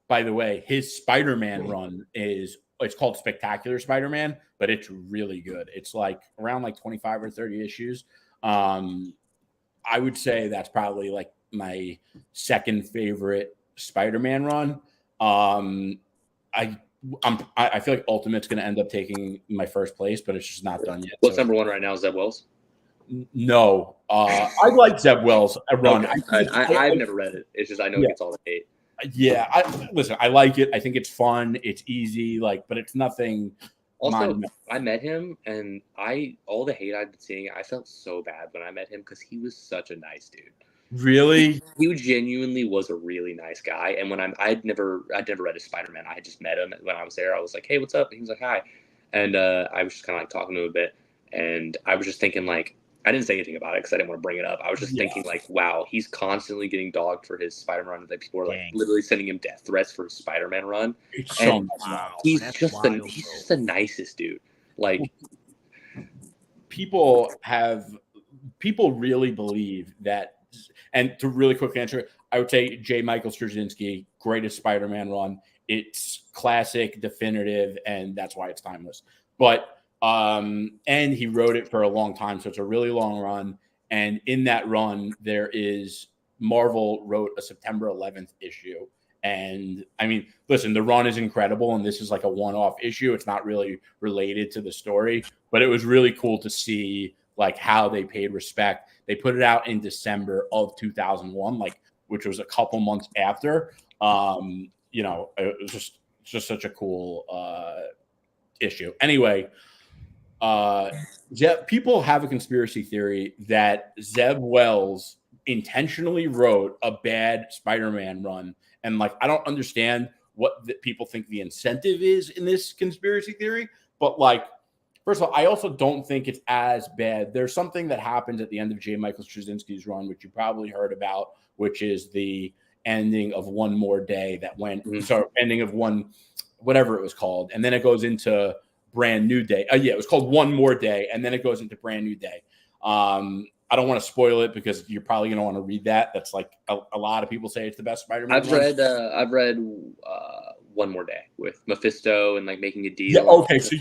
by the way, his Spider-Man run is it's called Spectacular Spider-Man, but it's really good. It's like around like 25 or 30 issues. I would say that's probably like my second favorite Spider-Man run. I feel like Ultimate's going to end up taking my first place, but it's just not done yet. What's number one right now? Zeb Wells? No, I like Zeb Wells' run. Okay. I've never read it. It's just I know it gets all the hate. Yeah, I like it. I think it's fun. It's easy, but it's nothing. Also, I met him, and all the hate I've been seeing, I felt so bad when I met him because he was such a nice dude. Really? He genuinely was a really nice guy. And when I'd never read his Spider-Man. I had just met him when I was there. I was like, hey, what's up? And he was like, hi. And I was just kind of like talking to him a bit. And I was just thinking like, I didn't say anything about it because I didn't want to bring it up. I was just thinking like, wow, he's constantly getting dogged for his Spider-Man run. That people are like literally sending him death threats for his Spider-Man run. It's and so he's just the nicest dude. Like people really believe that. And to really quickly answer, I would say J. Michael Straczynski, greatest Spider-Man run. It's classic, definitive, and that's why it's timeless. But and he wrote it for a long time, so it's a really long run. And in that run, Marvel wrote a September 11th issue. And I mean, listen, the run is incredible, and this is like a one-off issue. It's not really related to the story, but it was really cool to see like how they paid respect. They put it out in December of 2001, which was a couple months after. It was just such a cool issue. Anyway, people have a conspiracy theory that Zeb Wells intentionally wrote a bad Spider-Man run, and I don't understand what people think the incentive is in this conspiracy theory, but first of all, I also don't think it's as bad. There's something that happens at the end of J. Michael Straczynski's run, which you probably heard about, which is the ending of One More Day ending of one, whatever it was called. And then it goes into Brand New Day. It was called One More Day. And then it goes into Brand New Day. I don't want to spoil it because you're probably going to want to read that. That's a lot of people say it's the best Spider-Man. I've read One More Day with Mephisto and making a deal. Yeah, okay, so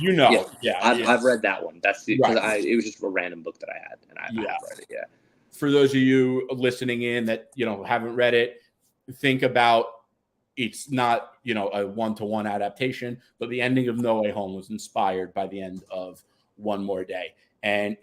I've read that one. That's because it was just a random book that I had, and I read it. Yeah. For those of you listening in that haven't read it, think about it's not a one-to-one adaptation, but the ending of No Way Home was inspired by the end of One More Day. And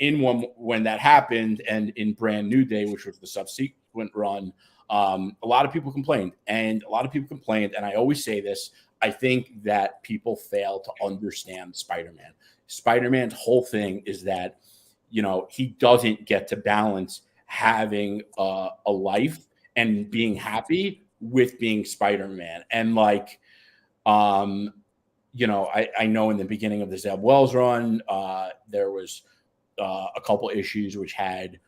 when that happened, and in Brand New Day, which was the subsequent run, a lot of people complained, and I always say this, I think that people fail to understand Spider-Man. Spider-Man's whole thing is that, he doesn't get to balance having a life and being happy with being Spider-Man. And I know in the beginning of the Zeb Wells run, there was a couple issues which had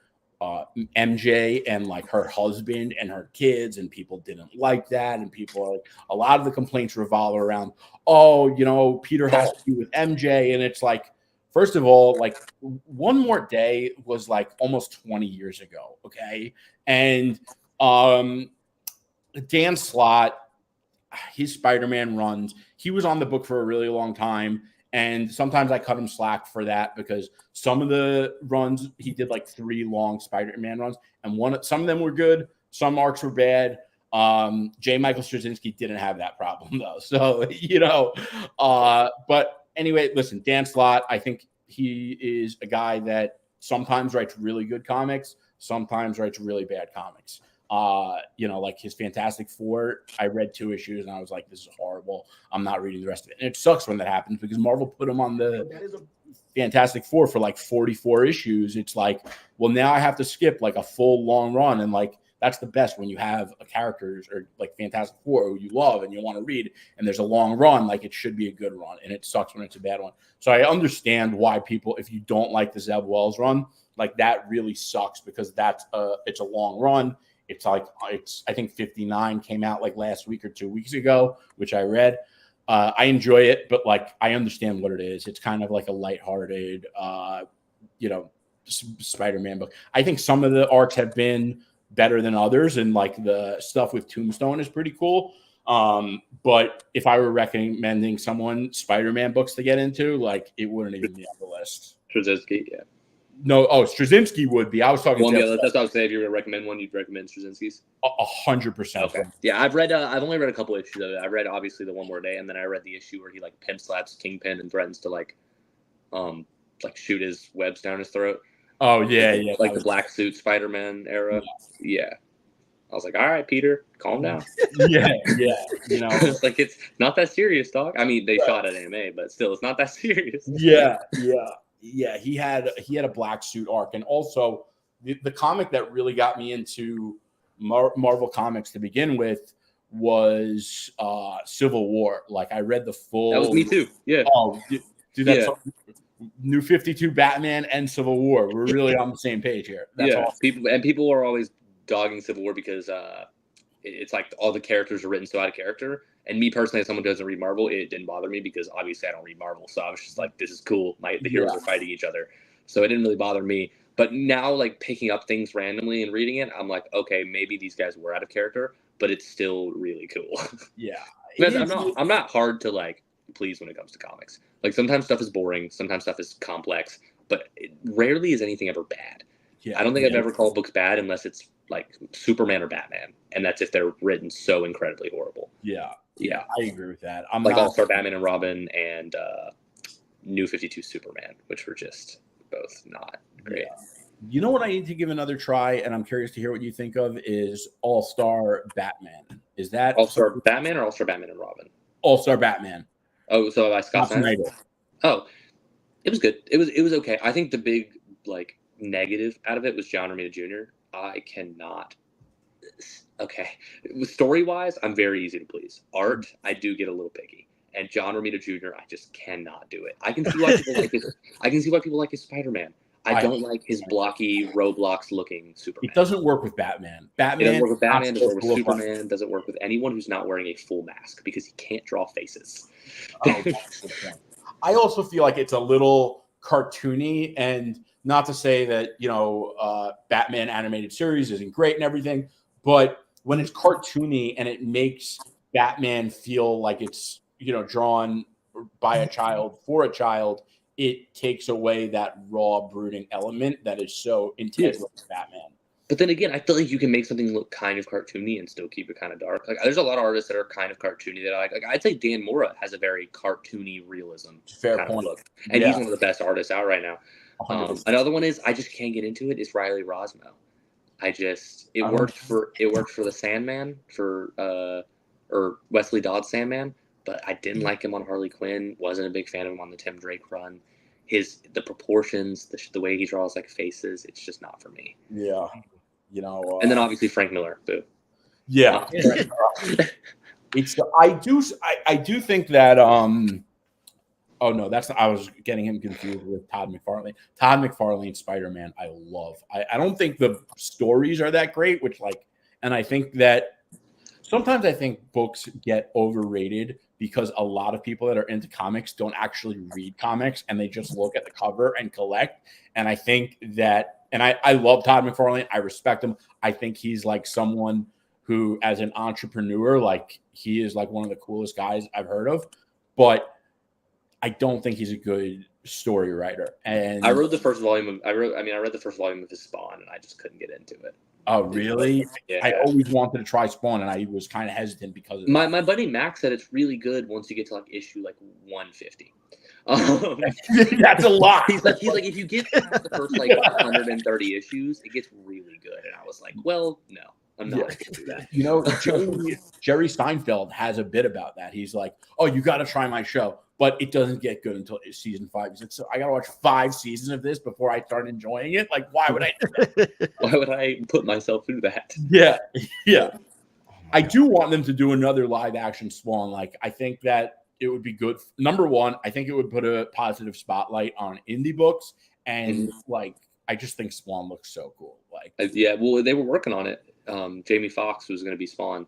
MJ and her husband and her kids, and people didn't like that, and a lot of the complaints revolve around, Peter has to be with MJ, and it's first of all, One More Day was almost 20 years ago, okay? And Dan Slott, his Spider-Man runs, he was on the book for a really long time. And sometimes I cut him slack for that because some of the runs he did 3 long Spider-Man runs, and some of them were good, some arcs were bad. J. Michael Straczynski didn't have that problem though, so But anyway, listen, Dan Slott, I think he is a guy that sometimes writes really good comics, sometimes writes really bad comics. His Fantastic Four, I read 2 issues and I was like, this is horrible. I'm not reading the rest of it. And it sucks when that happens because Marvel put him on the Fantastic Four for 44 issues. It's well, now I have to skip a full long run. And that's the best when you have a characters or Fantastic Four who you love and you want to read, and there's a long run, it should be a good run. And it sucks when it's a bad one. So I understand why people, if you don't like the Zeb Wells run, that really sucks because it's a long run. It's I think 59 came out like last week or 2 weeks ago, which I read. I enjoy it, but like I understand what it is. It's kind of like a lighthearted, Spider-Man book. I think some of the arcs have been better than others, and like the stuff with Tombstone is pretty cool. But if I were recommending someone Spider-Man books to get into, like it wouldn't even be on the list. Straczynski, yeah. No, Straczynski would be. I was talking. Well, yeah, that's what I was saying. If you were to recommend one, you'd recommend Straczynski's. 100%. Okay. Yeah, I've only read a couple issues of it. I read obviously the One More Day, and then I read the issue where he like pimp slaps Kingpin and threatens to like shoot his webs down his throat. Oh yeah. Like the black suit Spider-Man era. Yeah. I was like, all right, Peter, calm down. yeah. You know, it's like it's not that serious, dog. I mean, they shot at AMA, but still, it's not that serious. Yeah. He had a black suit arc, and also the comic that really got me into Marvel comics to begin with was Civil War. Like I read the full. That was me too. Yeah. Oh, dude, that's New 52 Batman and Civil War. We're really on the same page here. That's awesome. People are always dogging Civil War because it's like all the characters are written so out of character. And me personally, as someone who doesn't read Marvel, it didn't bother me because obviously I don't read Marvel. So I was just like, this is cool. The heroes are fighting each other. So it didn't really bother me. But now, like picking up things randomly and reading it, I'm like, okay, maybe these guys were out of character, but it's still really cool. Yeah. I'm not hard to like please when it comes to comics. Like sometimes stuff is boring, sometimes stuff is complex, but rarely is anything ever bad. Yeah, I don't think I've ever called books bad unless it's like Superman or Batman, and that's if they're written so incredibly horrible. Yeah, I agree with that. I'm like All-Star Batman and Robin and New 52 Superman, which were just both not great. Yeah. You know what I need to give another try, and I'm curious to hear what you think of, is All-Star Batman. Is that All-Star Batman or All-Star Batman and Robin? All-Star Batman. Oh, so by Scott Snyder. Oh, it was good. It was okay. I think the big like negative out of it was John Romita Jr. I cannot. Okay, story wise, I'm very easy to please. Art, I do get a little picky, and John Romita Jr. I just cannot do it. I can see why people like his. I can see why people like his Spider-Man. I don't like his blocky Roblox looking Superman. It doesn't work with Batman. It doesn't work with Batman. Doesn't work with Superman. Doesn't work with anyone who's not wearing a full mask because he can't draw faces. Oh, that's the point. I also feel like it's a little cartoony, and not to say that Batman animated series isn't great and everything, but when it's cartoony and it makes Batman feel like it's drawn by a child for a child, it takes away that raw brooding element that is so integral to Batman. But then again, I feel like you can make something look kind of cartoony and still keep it kind of dark. Like there's a lot of artists that are kind of cartoony that I like. Like I'd say Dan Mora has a very cartoony realism Fair kind point. of look, and he's one of the best artists out right now. Another one is I just can't get into it. Is Riley Rosmo. It worked for the Sandman or Wesley Dodd's Sandman, but I didn't like him on Harley Quinn. Wasn't a big fan of him on the Tim Drake run. The proportions, the way he draws like faces, it's just not for me. Yeah. And then obviously Frank Miller, boo. Yeah. I do think that oh no, I was getting him confused with Todd McFarlane. Todd McFarlane Spider-Man, I love. I don't think the stories are that great, and I think that sometimes I think books get overrated because a lot of people that are into comics don't actually read comics and they just look at the cover and collect. And I think that, and I love Todd McFarlane. I respect him. I think he's like someone who, as an entrepreneur, like he is like one of the coolest guys I've heard of, but I don't think he's a good story writer. And I read the first volume of his Spawn and I just couldn't get into it. Oh, really? Yeah. I always wanted to try Spawn, and I was kind of hesitant because of my buddy Max said it's really good once you get to like issue like 150. That's a lot. He's like if you get past the first like 130 issues, it gets really good. And I was like, well, no, I'm not going to do that. Jerry Seinfeld has a bit about that. He's like, oh, you got to try my show. But it doesn't get good until season 5. He said, so I got to watch 5 seasons of this before I start enjoying it. Like, why would I do that? Why would I put myself through that? Yeah. I do want them to do another live action Spawn. Like, I think that it would be good. Number one, I think it would put a positive spotlight on indie books. And, I just think Spawn looks so cool. Well, they were working on it. Jamie Foxx was going to be Spawn.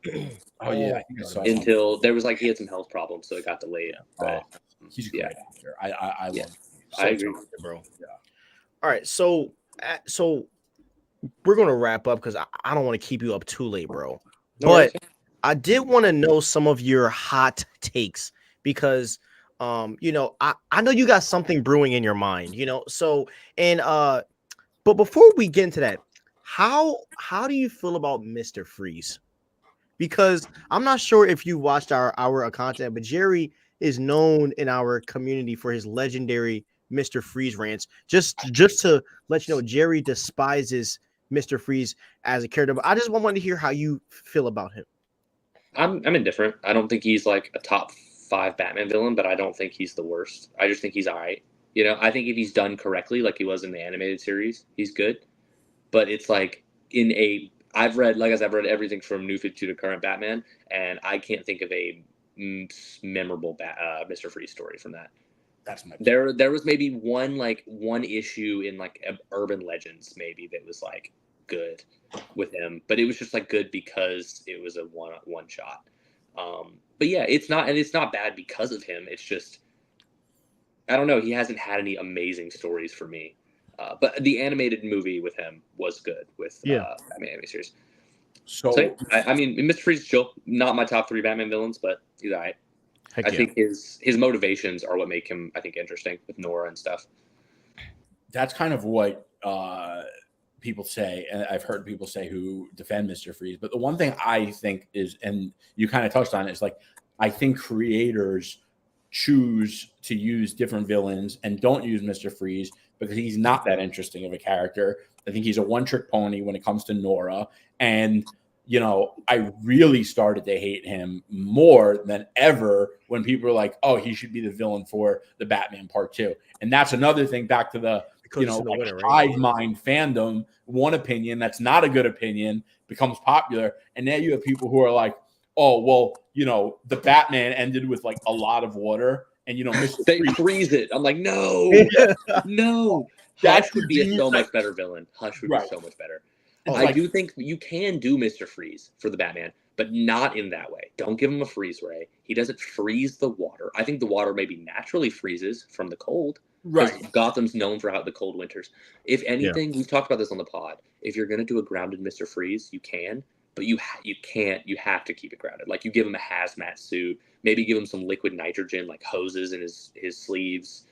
Oh yeah, until there was he had some health problems, so it got delayed. But he's a great actor. I love him. I agree, bro. Yeah. All right, so we're gonna wrap up because I don't want to keep you up too late, bro. But I did want to know some of your hot takes because I know you got something brewing in your mind, So and but before we get into that, how do you feel about Mr. Freeze? Because I'm not sure if you watched our content, but Jerry is known in our community for his legendary Mr. Freeze rants. Just to let you know, Jerry despises Mr. Freeze as a character. But I just wanted to hear how you feel about him. I'm indifferent. I don't think he's like a top 5 Batman villain, but I don't think he's the worst. I just think he's all right. I think if he's done correctly, like he was in the animated series, he's good. But it's like I've read everything from New 52 to current Batman, and I can't think of a memorable Mr. Freeze story from that. That's my there was maybe one issue in like Urban Legends maybe that was like good with him, but it was just like good because it was a one shot. But yeah, it's not bad because of him. It's just I don't know. He hasn't had any amazing stories for me. But the animated movie with him was good with anime series. So I mean, Mr. Freeze is still not my top 3 Batman villains, but he's all right. I think his motivations are what make him, I think, interesting with Nora and stuff. That's kind of what people say, and I've heard people say who defend Mr. Freeze. But the one thing I think is, and you kind of touched on it, is like I think creators choose to use different villains and don't use Mr. Freeze because he's not that interesting of a character. I think he's a one-trick pony when it comes to Nora, and I really started to hate him more than ever when people were like, oh, he should be the villain for the Batman Part 2. And that's another thing back to the, hive mind fandom. One opinion that's not a good opinion becomes popular. And now you have people who are like, oh, well, the Batman ended with like a lot of water and, they freeze it. I'm like, no, no. Hush would be a so much better villain. Hush would be so much better. I do think you can do Mr. Freeze for the Batman, but not in that way. Don't give him a freeze ray. He doesn't freeze the water. I think the water maybe naturally freezes from the cold. Right. Gotham's known for the cold winters. If anything, we've talked about this on the pod. If you're going to do a grounded Mr. Freeze, you can, but you can't. You have to keep it grounded. Like you give him a hazmat suit, maybe give him some liquid nitrogen, like hoses in his sleeves.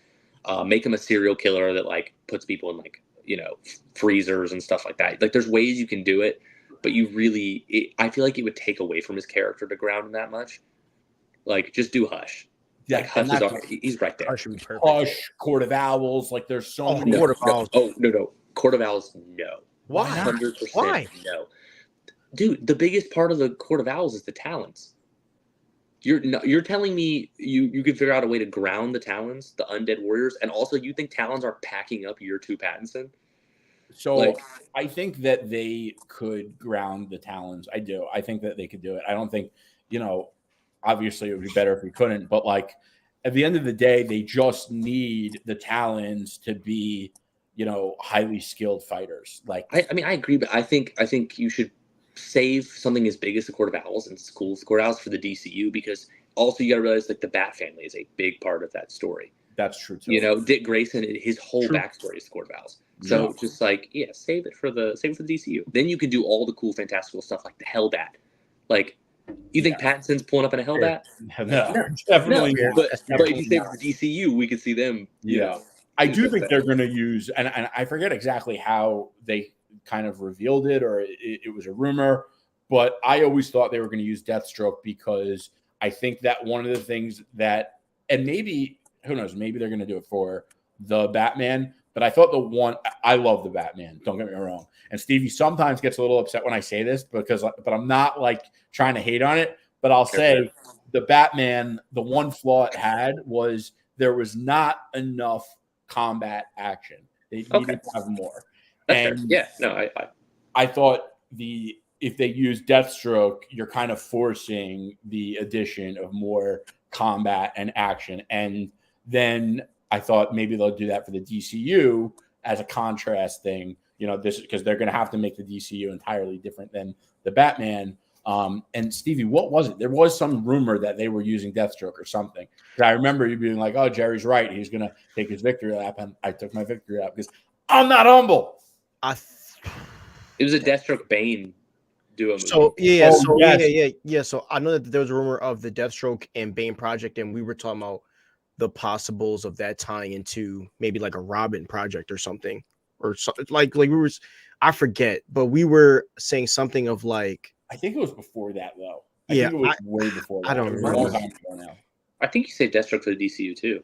Make him a serial killer that like puts people in like freezers and stuff like that. Like there's ways you can do it, but I feel like it would take away from his character to ground him that much. Like just do Hush. Yeah, like Hush he's right there. Hush would be perfect. Hush, Court of Owls, like there's so many. Court of Owls. Oh no, Court of Owls, no. Why? 100% Why? No. Dude, the biggest part of the Court of Owls is the Talons. You're telling me you can figure out a way to ground the Talons, the undead warriors, and also you think Talons are packing up year 2 Pattinson? So I think that they could ground the Talons. I do. I think that they could do it. I don't think, obviously it would be better if we couldn't, but like at the end of the day, they just need the Talons to be, highly skilled fighters. Like I mean, I agree, but I think you should save something as big as the Court of Owls and school of Court of Owls for the DCU, because also you got to realize like the Bat family is a big part of that story. That's true too. Dick Grayson, his whole backstory is the Court of Owls. So just like save it for the DCU. Then you can do all the cool fantastical stuff like the Hellbat. Like you think Pattinson's pulling up in a Hellbat? No, definitely no. But if you save it for DCU, we could see them. I do think they're going to use, and I forget exactly how they kind of revealed it, or it was a rumor, but I always thought they were going to use Deathstroke because I think that one of the things that, and maybe, who knows, maybe they're going to do it for the Batman, but I thought I love the Batman, don't get me wrong. And Stevie sometimes gets a little upset when I say this but I'm not like trying to hate on it, but I'll say the Batman, the one flaw it had was there was not enough combat action. They needed to have more. That's fair. Yeah, no, I thought if they use Deathstroke, you're kind of forcing the addition of more combat and action. And then I thought maybe they'll do that for the DCU as a contrast thing. This because they're going to have to make the DCU entirely different than the Batman. And Stevie, what was it? There was some rumor that they were using Deathstroke or something. I remember you being like, "Oh, Jerry's right. He's going to take his victory lap," and I took my victory lap because I'm not humble. It was a Deathstroke Bane do a movie. So yeah, Oh, so yes. yeah. So I know that there was a rumor of the Deathstroke and Bane project, and we were talking about the possibles of that tying into maybe like a Robin project or something, or something like we were. I forget, but we were saying something of like, I think it was before that though. I yeah, think it was way before that. I don't It was a long remember. time ago now. I think you say Deathstroke for the DCU too,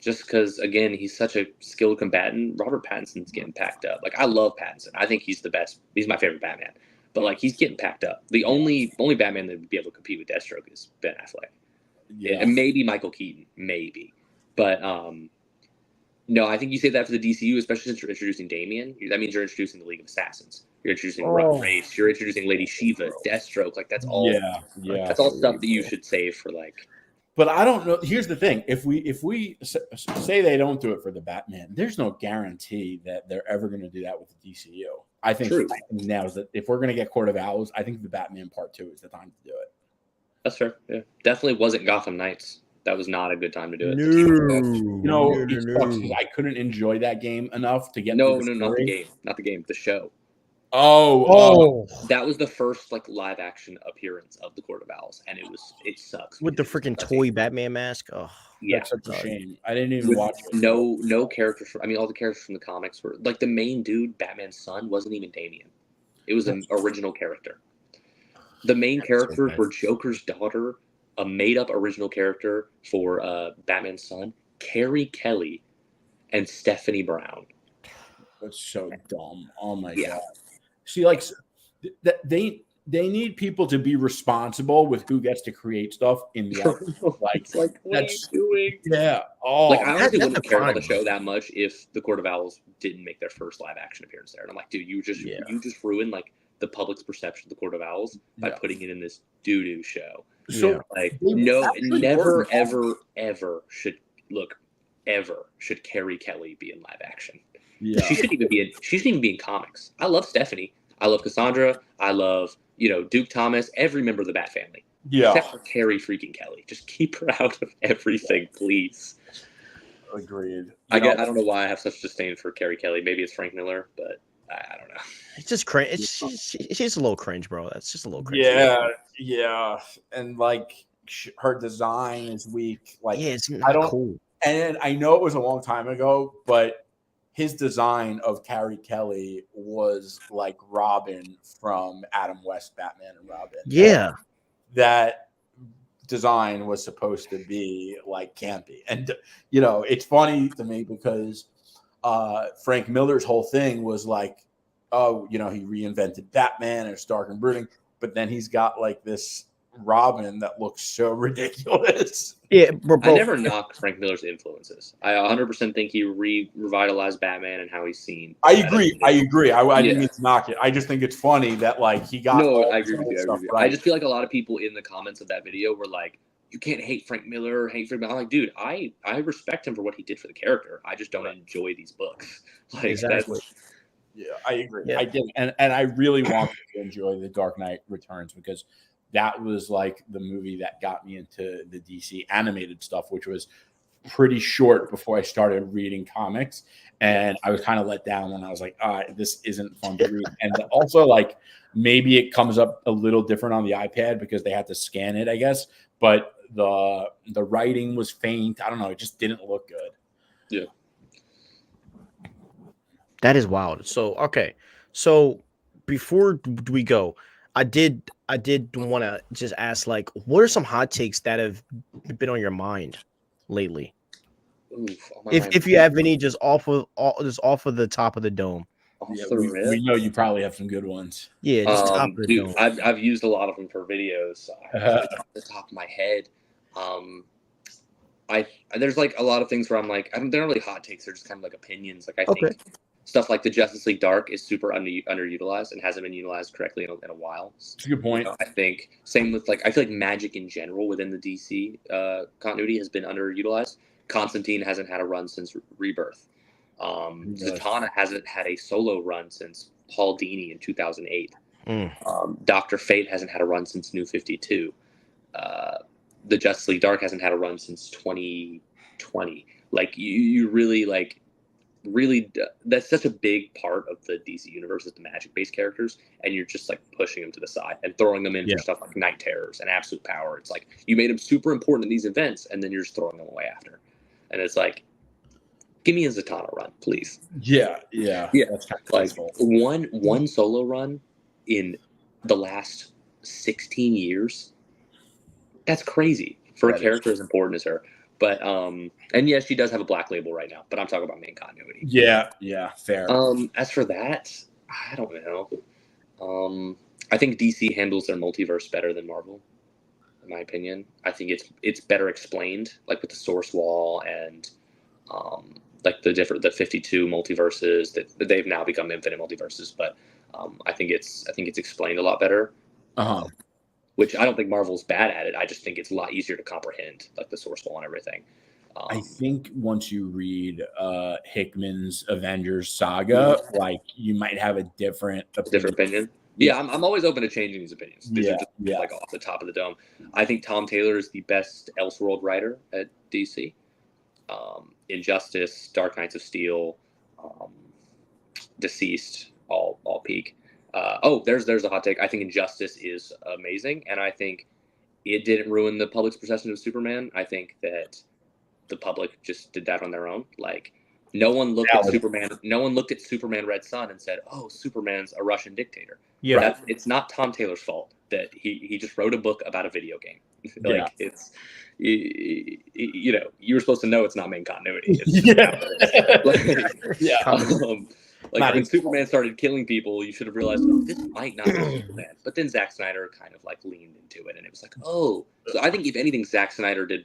just because again he's such a skilled combatant. Robert Pattinson's getting packed up. Like I love Pattinson. I think he's the best. He's my favorite Batman. But like he's getting packed up. The only Batman that would be able to compete with Deathstroke is Ben Affleck, and maybe Michael Keaton, maybe. But no, I think you say that for the DCU, especially since you're introducing Damian. That means you're introducing the League of Assassins. You're introducing Race. You're introducing Lady Shiva, Deathstroke. Like that's all. Yeah. That's all stuff that you should save for like. But I don't know. Here's the thing: if we say they don't do it for the Batman, there's no guarantee that they're ever going to do that with the DCU. I think now is that if we're going to get Court of Owls, I think the Batman Part 2 is the time to do it. That's fair. Yeah, definitely wasn't Gotham Knights. That was not a good time to do it. It sucks because I couldn't enjoy that game enough to get. No, not the game, the show. Oh, that was the first like live action appearance of the Court of Owls, and it sucks with the freaking toy Batman mask. Oh, yeah, that's such a shame. I didn't even watch it. No characters. I mean, all the characters from the comics were like the main dude, Batman's son, wasn't even Damian. It was an original character. The main characters were Joker's daughter, a made-up original character for Batman's son, Carrie Kelly, and Stephanie Brown. That's so dumb. Oh my god. See, like they need people to be responsible with who gets to create stuff in the like what are you doing? Yeah. Oh, like I honestly wouldn't care about the show that much if the Court of Owls didn't make their first live action appearance there. And I'm like, dude, you just ruined like the public's perception of the the Owls by putting it in this doo-doo show. So like never ever should Carrie Kelly be in live action. Yeah. She shouldn't even be in comics. I love Stephanie. I love Cassandra. I love, Duke Thomas, every member of the Bat family. Yeah. Except for Carrie freaking Kelly. Just keep her out of everything, please. Agreed. I don't know why I have such disdain for Carrie Kelly. Maybe it's Frank Miller, but I don't know. It's just cringe. She's a little cringe, bro. That's just a little cringe. Yeah. And like her design is weak. Like it's not cool. And I know it was a long time ago, but his design of Carrie Kelly was like Robin from Adam West, Batman and Robin. Yeah. That design was supposed to be like campy. And, it's funny to me because Frank Miller's whole thing was like, he reinvented Batman and it's dark and brooding. But then he's got like this Robin that looks so ridiculous. Yeah, I never knocked Frank Miller's influences. I 100% think he revitalized Batman and how he's seen. I agree. I didn't mean to knock it. I just think it's funny that like he got. No, I agree with you. Right. I just feel like a lot of people in the comments of that video were like, "You can't hate Frank Miller, hate Frank Miller." I'm like, dude, I respect him for what he did for the character. I just don't enjoy these books. Like exactly. Yeah, I agree. Yeah. I did, and I really wanted to enjoy The Dark Knight Returns because that was like the movie that got me into the DC animated stuff, which was pretty short before I started reading comics. And I was kind of let down when I was like, this isn't fun to read. And also like maybe it comes up a little different on the iPad because they had to scan it, I guess. But the writing was faint. I don't know. It just didn't look good. Yeah. That is wild. So, okay. So before we go, I did want to just ask, like, what are some hot takes that have been on your mind lately? If you have any, just off of the top of the dome. Yeah, we know you probably have some good ones. Yeah, just top of the dome. I've used a lot of them for videos. So off the top of my head, there's like a lot of things where I'm like, they're not really hot takes. They're just kind of like opinions. Like I think stuff like the Justice League Dark is super underutilized and hasn't been utilized correctly in a while. That's a good point. I think same with I feel like Magic in general within the DC continuity has been underutilized. Constantine hasn't had a run since Rebirth. Zatanna hasn't had a solo run since Paul Dini in 2008. Dr. Fate hasn't had a run since New 52. The Justice League Dark hasn't had a run since 2020. Like you really like really that's such a big part of the DC universe is the magic-based characters, and you're just like pushing them to the side and throwing them in for stuff like Night Terrors and Absolute Power. It's like you made them super important in these events, and then you're just throwing them away after. And it's like, give me a Zatanna run, please. Yeah. That's kind of like one solo run in the last 16 years. That's crazy for a character as important as her. But and yes, she does have a black label right now, but I'm talking about main continuity. Yeah, fair. As for that, I don't know. I think DC handles their multiverse better than Marvel, in my opinion. I think it's better explained, like with the Source Wall and like the 52 multiverses that they've now become infinite multiverses. But I think it's explained a lot better. Which I don't think Marvel's bad at it. I just think it's a lot easier to comprehend, like the Source Wall and everything. I think once you read Hickman's Avengers saga, like you might have a different opinion. Yeah, I'm always open to changing these opinions. These are just like off the top of the dome. I think Tom Taylor is the best Elseworld writer at DC. Injustice, Dark Knights of Steel, Deceased, all peak. There's a hot take. I think Injustice is amazing, and I think it didn't ruin the public's perception of Superman. I think that the public just did that on their own. Like no one looked at Superman. No one looked at Superman Red Son and said, "Oh, Superman's a Russian dictator." Yeah, it's not Tom Taylor's fault that he just wrote a book about a video game. It's you were supposed to know it's not main continuity. Like when Superman started killing people, you should have realized this might not be Superman. But then Zack Snyder kind of like leaned into it, and it was like, oh. So I think if anything, Zack Snyder did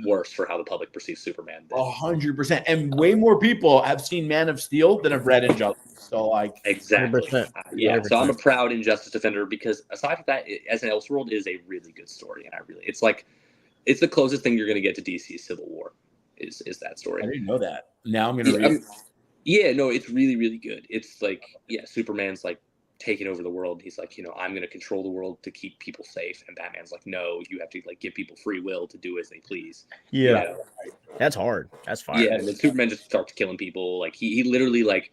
worse for how the public perceives Superman. 100%, and way more people have seen Man of Steel than have read Injustice. So like exactly, 100%. So I'm a proud Injustice defender because aside from that, as an Elseworld is a really good story, and it's the closest thing you're going to get to DC's Civil War. Is that story? I didn't know that. Now I'm going to read it. Yeah, no, it's really, really good. It's like, Superman's like taking over the world. He's like, I'm going to control the world to keep people safe. And Batman's like, no, you have to like give people free will to do as they please. Yeah, that's hard. That's fine. Yeah, and then Superman just starts killing people. Like he literally like,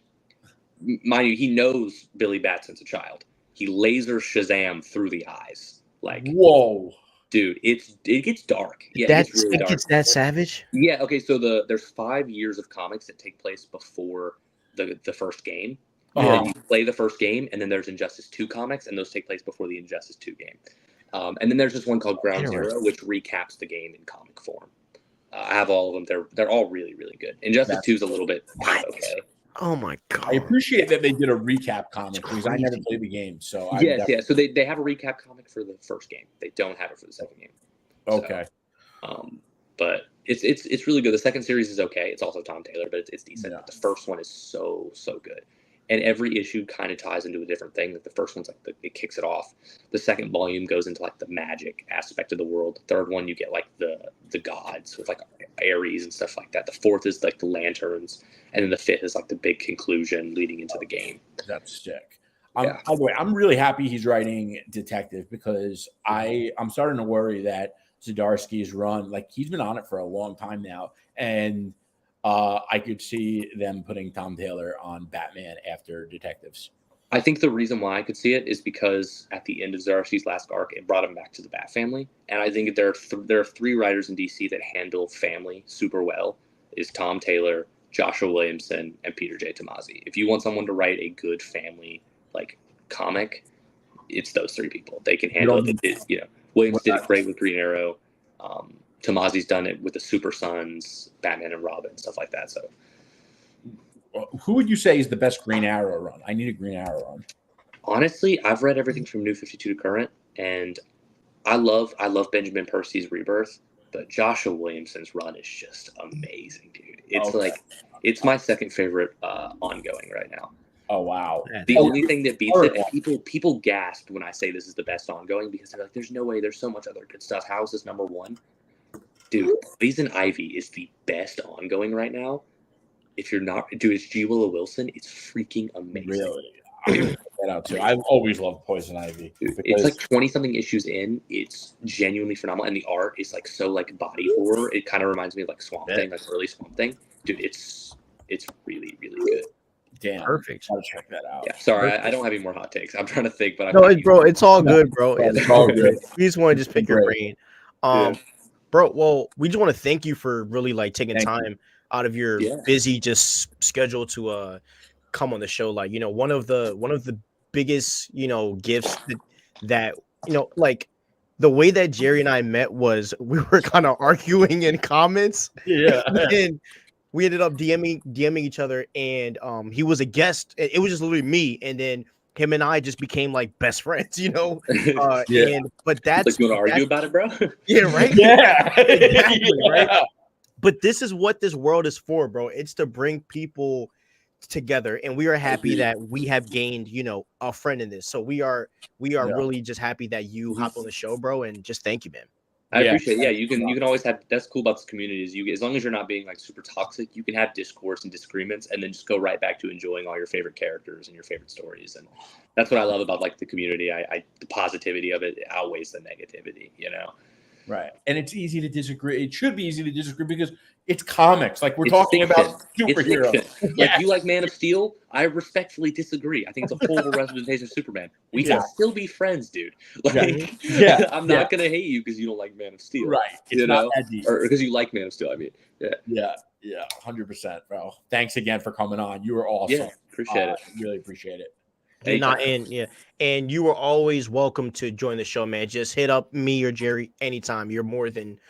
mind you, he knows Billy Bat since a child. He lasers Shazam through the eyes. Like, whoa. Dude, it gets dark. Yeah, it gets that savage. Yeah. Okay. So there's 5 years of comics that take place before the first game. And you play the first game, and then there's Injustice 2 comics, and those take place before the Injustice 2 game. And then there's this one called Ground Zero, which recaps the game in comic form. I have all of them. They're all really, really good. Injustice 2 is a little bit okay. Oh my god! I appreciate that they did a recap comic because I never played the game. So So they have a recap comic for the first game. They don't have it for the second game. Okay. So, but it's really good. The second series is okay. It's also Tom Taylor, but it's decent. But the first one is so good, and every issue kind of ties into a different thing. Like the first one's like it kicks it off. The second volume goes into like the magic aspect of the world. The third one you get like the gods with like Ares and stuff like that. The fourth is like the lanterns. And then the fifth is like the big conclusion leading into the game. That's sick. By the way, I'm really happy he's writing detective because I'm starting to worry that Zdarsky's run, like he's been on it for a long time now. And I could see them putting Tom Taylor on Batman after detectives. I think the reason why I could see it is because at the end of Zdarsky's last arc, it brought him back to the Bat family. And I think there are 3 writers in DC that handle family super well. Is Tom Taylor, Joshua Williamson, and Peter J. Tomasi. If you want someone to write a good family like comic, it's those 3 people. They can handle it. Williams did it great with Green Arrow. Tomasi's done it with the Super Sons, Batman and Robin, stuff like that. So, who would you say is the best Green Arrow run? I need a Green Arrow run. Honestly, I've read everything from New 52 to current, and I love Benjamin Percy's Rebirth. But Joshua Williamson's run is just amazing, dude. It's it's my second favorite ongoing right now. Oh wow! The only thing that beats it, people gasped when I say this is the best ongoing because they're like, "There's no way. There's so much other good stuff. How is this number one?" Dude, Poison Ivy is the best ongoing right now. If you're not, dude, it's G. Willow Wilson. It's freaking amazing. Really, I'm gonna check that out too. I've always loved Poison Ivy. It's like 20-something issues in. It's genuinely phenomenal, and the art is like so like body horror. It kind of reminds me of like Swamp Thing, like early Swamp Thing. Dude, it's It's really, really good. Damn, Perfect. Gotta check that out. Yeah, sorry, I don't have any more hot takes. I'm trying to think, but No, bro, it's all good, bro. It's all good. We just want to just pick your Great. brain. Bro, well, we just want to thank you for really like taking Thank time out of your busy just schedule to come on the show. Like, one of the biggest, gifts that like the way that Jerry and I met was we were kind of arguing in comments. Yeah. And we ended up DMing each other, and he was a guest. It was just literally me, and then him and I just became like best friends, Yeah. But that's like, you want to argue about it, bro? Yeah, right. Yeah. Exactly, Yeah. right. But this is what this world is for, bro. It's to bring people together, and we are happy that we have gained, a friend in this. So we are really just happy that you hopped on the show, bro, and just thank you, man. I appreciate it. Yeah, you can always have. That's cool about this community is as long as you're not being like super toxic, you can have discourse and disagreements, and then just go right back to enjoying all your favorite characters and your favorite stories. And that's what I love about like the community. The positivity of it outweighs the negativity. Right. And it's easy to disagree. It should be easy to disagree because it's comics. Like we're It's talking fiction. about superheroes. It's fiction. Like you like Man of Steel, I respectfully disagree. I think it's a horrible representation of Superman. We can still be friends, dude. Like, I'm not gonna hate you because you don't like Man of Steel, Right. It's not that deep. or because you like Man of Steel. I mean, Yeah, 100%, bro. Thanks again for coming on. You were awesome. Yeah, appreciate it. Really appreciate it. And you are always welcome to join the show, man. Just hit up me or Jerry anytime. You're more than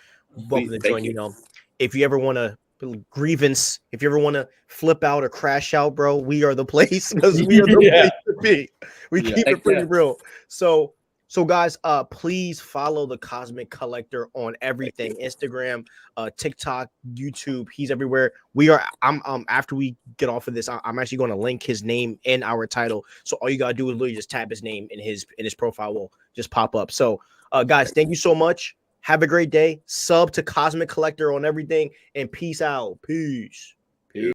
welcome to join. If you ever want to grievance, if you ever want to flip out or crash out, bro, we are the place because we are the place to be. We keep it pretty real. So guys, please follow the Cosmic Collector on everything: Instagram, TikTok, YouTube. He's everywhere. I'm after we get off of this, I'm actually going to link his name in our title. So all you gotta do is literally just tap his name in his profile will just pop up. So guys, thank you so much. Have a great day. Sub to Cosmic Collector on everything, and peace out. Peace.